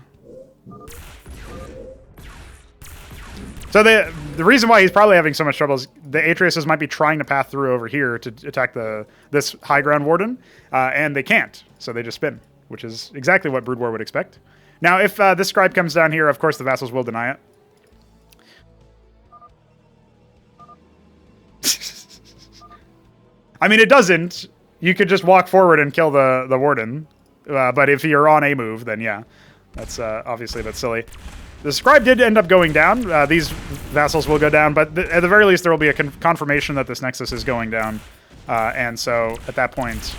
So the reason why he's probably having so much trouble is the Atreises might be trying to path through over here to attack this high ground warden, and they can't, so they just spin, which is exactly what Brood War would expect. Now, if this scribe comes down here, of course the vassals will deny it. I mean, it doesn't. You could just walk forward and kill the warden, but if you're on a move, then yeah, that's obviously that's silly. The scribe did end up going down. These vassals will go down, but at the very least there will be a confirmation that this nexus is going down, and so at that point,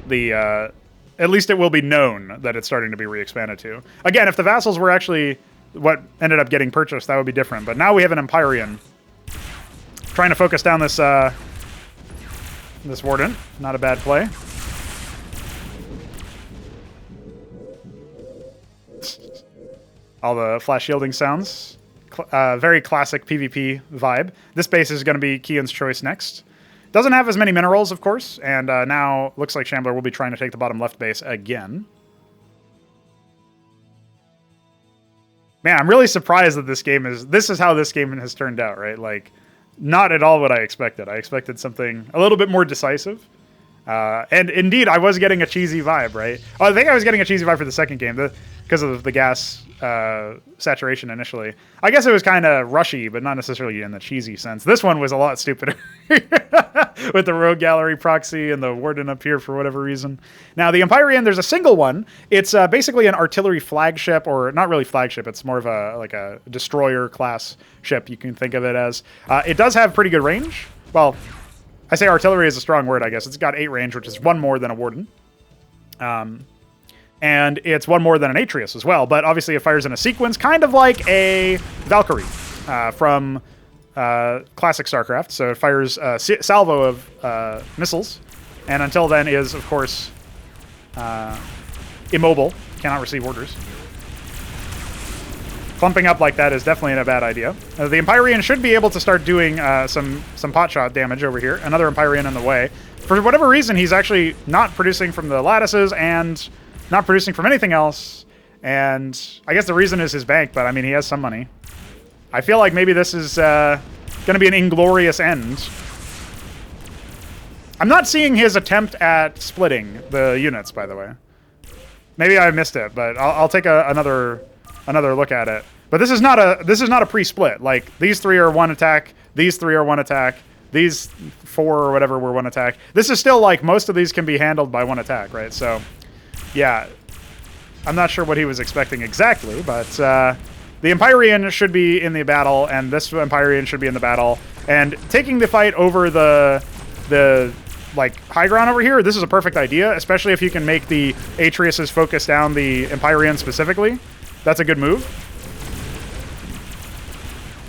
at least it will be known that it's starting to be re-expanded to. Again, if the vassals were actually what ended up getting purchased, that would be different. But now we have an Empyrean trying to focus down this warden. Not a bad play. All the flash shielding sounds. Very classic PvP vibe. This base is going to be Keyan's choice next. Doesn't have as many minerals, of course, and now looks like Shambler will be trying to take the bottom left base again. Man, I'm really surprised that this is how this game has turned out, right? Like, not at all what I expected. I expected something a little bit more decisive. And indeed, I was getting a cheesy vibe, right? Oh, I think I was getting a cheesy vibe for the second game because of the gas saturation initially. I guess it was kind of rushy, but not necessarily in the cheesy sense. This one was a lot stupider with the Rogue Gallery proxy and the Warden up here for whatever reason. Now, the Empyrean, there's a single one. It's basically an artillery flagship, or not really flagship. It's more of a destroyer class ship, you can think of it as. It does have pretty good range. Well, I say artillery is a strong word, I guess. It's got 8 range, which is 1 more than a Warden. And it's 1 more than an Atreus as well. But obviously it fires in a sequence, kind of like a Valkyrie from classic StarCraft. So it fires a salvo of missiles. And until then is, of course, immobile. Cannot receive orders. Clumping up like that is definitely a bad idea. The Empyrean should be able to start doing some potshot damage over here. Another Empyrean in the way. For whatever reason, he's actually not producing from the lattices and not producing from anything else. And I guess the reason is his bank, but I mean, he has some money. I feel like maybe this is going to be an inglorious end. I'm not seeing his attempt at splitting the units, by the way. Maybe I missed it, but I'll take another look at it. But this is not a pre-split. Like, these 3 are 1 attack, these 3 are 1 attack, these 4 or whatever were 1 attack. This is still like most of these can be handled by 1 attack, right? So, yeah, I'm not sure what he was expecting exactly, but the Empyrean should be in the battle, and this Empyrean should be in the battle. And taking the fight over the like high ground over here, this is a perfect idea, especially if you can make the Atreus's focus down the Empyrean specifically. That's a good move.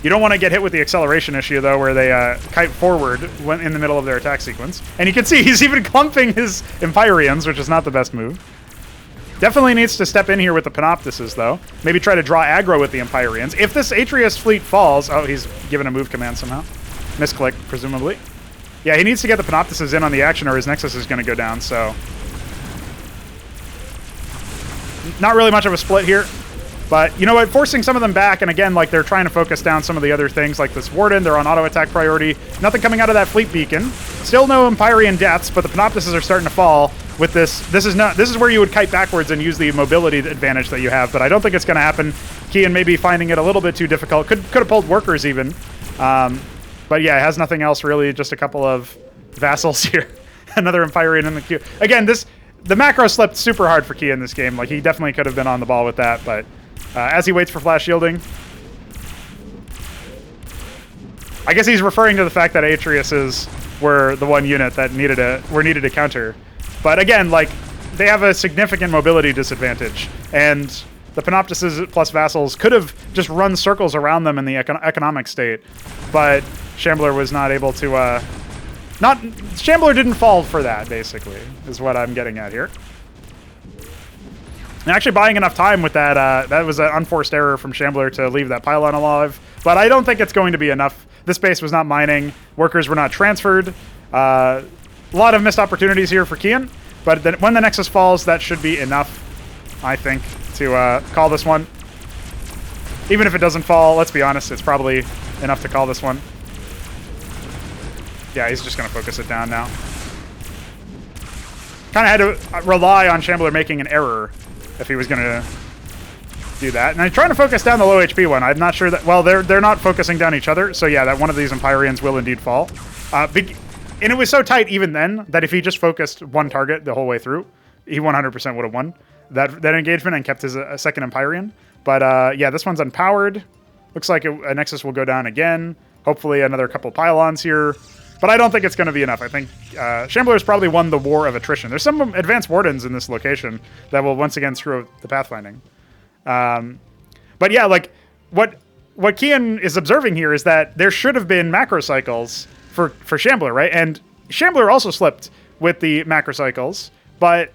You don't want to get hit with the acceleration issue, though, where they kite forward when in the middle of their attack sequence. And you can see he's even clumping his Empyreans, which is not the best move. Definitely needs to step in here with the Panoptises, though. Maybe try to draw aggro with the Empyreans. If this Atreus fleet falls... Oh, he's given a move command somehow. Misclick, presumably. Yeah, he needs to get the Panoptises in on the action or his Nexus is going to go down, so... Not really much of a split here. But, you know what, forcing some of them back, and again, like, they're trying to focus down some of the other things, like this Warden, they're on auto-attack priority. Nothing coming out of that fleet beacon. Still no Empyrean deaths, but the Panoptises are starting to fall with this. This is where you would kite backwards and use the mobility advantage that you have, but I don't think it's going to happen. Keyan may be finding it a little bit too difficult. Could have pulled workers, even. But yeah, it has nothing else, really, just a couple of vassals here. Another Empyrean in the queue. Again, the macro slept super hard for Keyan in this game. Like, he definitely could have been on the ball with that, but... as he waits for flash shielding. I guess he's referring to the fact that Atreus's were the one unit that needed to counter. But again, like, they have a significant mobility disadvantage. And the Panoptises plus vassals could have just run circles around them in the economic state. But Shambler was not able to... Shambler didn't fall for that, basically, is what I'm getting at here. And actually buying enough time with that, that was an unforced error from Shambler to leave that pylon alive. But I don't think it's going to be enough. This base was not mining. Workers were not transferred. A lot of missed opportunities here for Keyan. But then when the Nexus falls, that should be enough, I think, to call this one. Even if it doesn't fall, let's be honest, it's probably enough to call this one. Yeah, he's just going to focus it down now. Kind of had to rely on Shambler making an error if he was going to do that. And I'm trying to focus down the low HP one. I'm not sure that... Well, they're not focusing down each other. So yeah, that one of these Empyreans will indeed fall. And it was so tight even then that if he just focused one target the whole way through, he 100% would have won that engagement and kept his second Empyrean. But yeah, this one's unpowered. Looks like a Nexus will go down again. Hopefully another couple pylons here. But I don't think it's going to be enough. I think Shambler has probably won the war of attrition. There's some advanced Wardens in this location that will once again screw the pathfinding. But yeah, like what Keyan is observing here is that there should have been macro cycles for Shambler, right? And Shambler also slipped with the macro cycles, but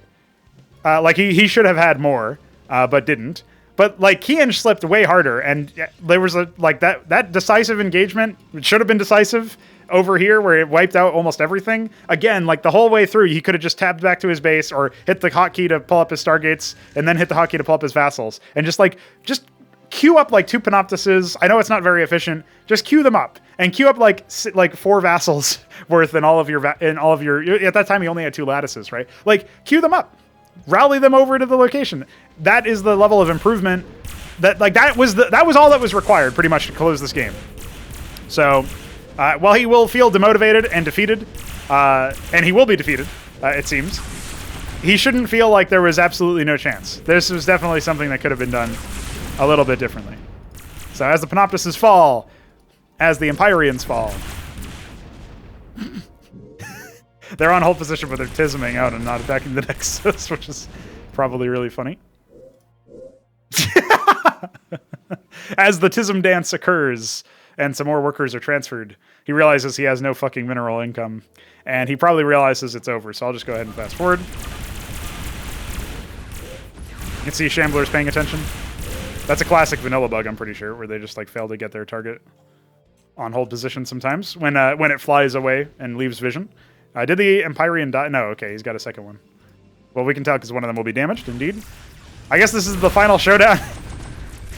like he should have had more, but didn't. But like Keyan slipped way harder, and there was that decisive engagement. It should have been decisive over here where it wiped out almost everything. Again, like the whole way through, he could have just tabbed back to his base or hit the hotkey to pull up his Stargates and then hit the hotkey to pull up his vassals and just queue up like 2 Panoptises. I know it's not very efficient. Just queue them up and queue up like 4 vassals worth in all of your at that time he only had 2 lattices, right? Like queue them up. Rally them over to the location. That is the level of improvement that was all that was required pretty much to close this game. So while he will feel demotivated and defeated, and he will be defeated, it seems, he shouldn't feel like there was absolutely no chance. This was definitely something that could have been done a little bit differently. So as the Panoptists fall, as the Empyreans fall, they're on hold position, but they're tisming out and not attacking the Nexus, which is probably really funny. As the Tism dance occurs and some more workers are transferred, he realizes he has no fucking mineral income, and he probably realizes it's over, so I'll just go ahead and fast forward. You can see Shambler's paying attention. That's a classic vanilla bug, I'm pretty sure, where they just like fail to get their target on hold position sometimes when it flies away and leaves vision. Did the Empyrean die? No, okay, he's got a second one. Well, we can tell because one of them will be damaged, indeed. I guess this is the final showdown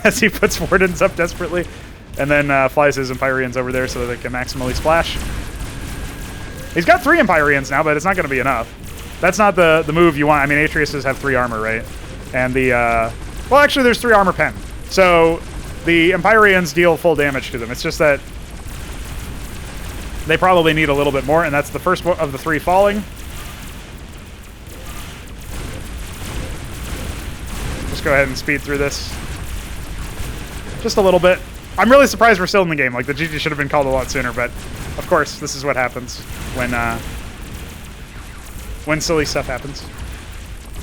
as he puts Wardens up desperately and then flies his Empyreans over there so that they can maximally splash. He's got 3 Empyreans now, but it's not going to be enough. That's not the move you want. I mean, Atreus's have 3 armor, right? And the... well, actually, there's 3 armor pen. So the Empyreans deal full damage to them. It's just that they probably need a little bit more, and that's the first of the 3 falling. Just go ahead and speed through this. Just a little bit. I'm really surprised we're still in the game. Like, the GG should have been called a lot sooner, but of course, this is what happens when silly stuff happens.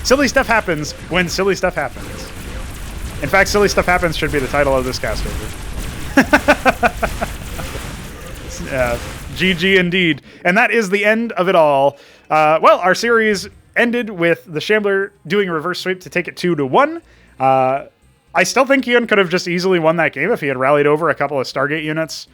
Silly stuff happens when silly stuff happens. In fact, Silly Stuff Happens should be the title of this castover. GG indeed. And that is the end of it all. Well, our series ended with the Shambler doing a reverse sweep to take it 2-1. I still think Keyan could have just easily won that game if he had rallied over a couple of Stargate units.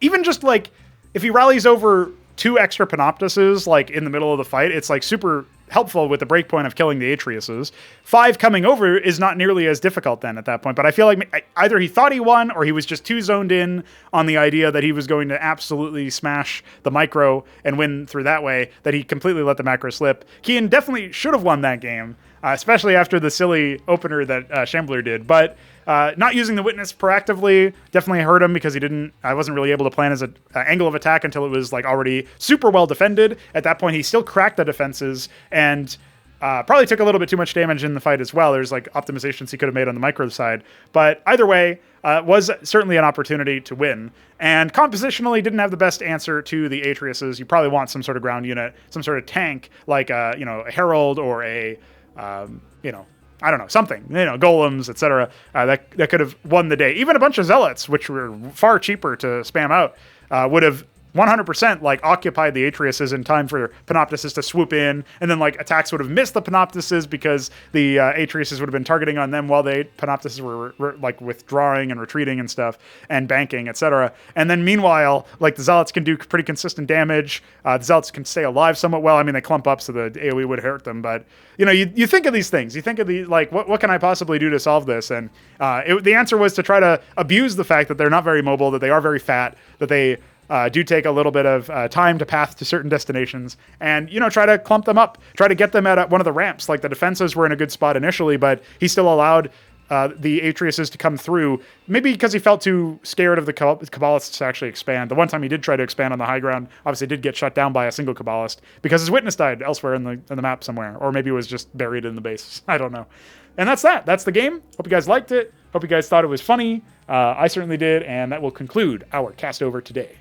Even just like, if he rallies over 2 extra Panoptises, like in the middle of the fight, it's like super helpful with the breakpoint of killing the Atreises. 5 coming over is not nearly as difficult then at that point, but I feel like either he thought he won or he was just too zoned in on the idea that he was going to absolutely smash the micro and win through that way that he completely let the macro slip. Keyan definitely should have won that game, especially after the silly opener that Shambler did, but not using the witness proactively definitely hurt him because I wasn't really able to plan his angle of attack until it was like already super well defended. At that point, he still cracked the defenses and probably took a little bit too much damage in the fight as well. There's like optimizations he could have made on the micro side, but either way, was certainly an opportunity to win. And compositionally didn't have the best answer to the Atreises. You probably want some sort of ground unit, some sort of tank like a Herald or a I don't know, something, golems, etc. That could have won the day. Even a bunch of zealots, which were far cheaper to spam out, would have 100% like occupied the Atreises in time for Panoptises to swoop in, and then like attacks would have missed the Panoptises because the Atreises would have been targeting on them while the Panoptises were like withdrawing and retreating and stuff and banking, etc. And then meanwhile, like the Zealots can do pretty consistent damage. The Zealots can stay alive somewhat well. I mean, they clump up so the AoE would hurt them, but you think of these things. You think of the like, what can I possibly do to solve this? And the answer was to try to abuse the fact that they're not very mobile, that they are very fat, that they do take a little bit of time to path to certain destinations, and try to clump them up, try to get them at one of the ramps. Like the defenses were in a good spot initially, but he still allowed the Atreises to come through, maybe because he felt too scared of the Kabbalists to actually expand. The one time he did try to expand on the high ground, obviously did get shut down by a single Kabbalist because his witness died elsewhere in the map somewhere, or maybe it was just buried in the base. I don't know. And that's that. That's the game. Hope you guys liked it. Hope you guys thought it was funny. I certainly did, and that will conclude our cast over today.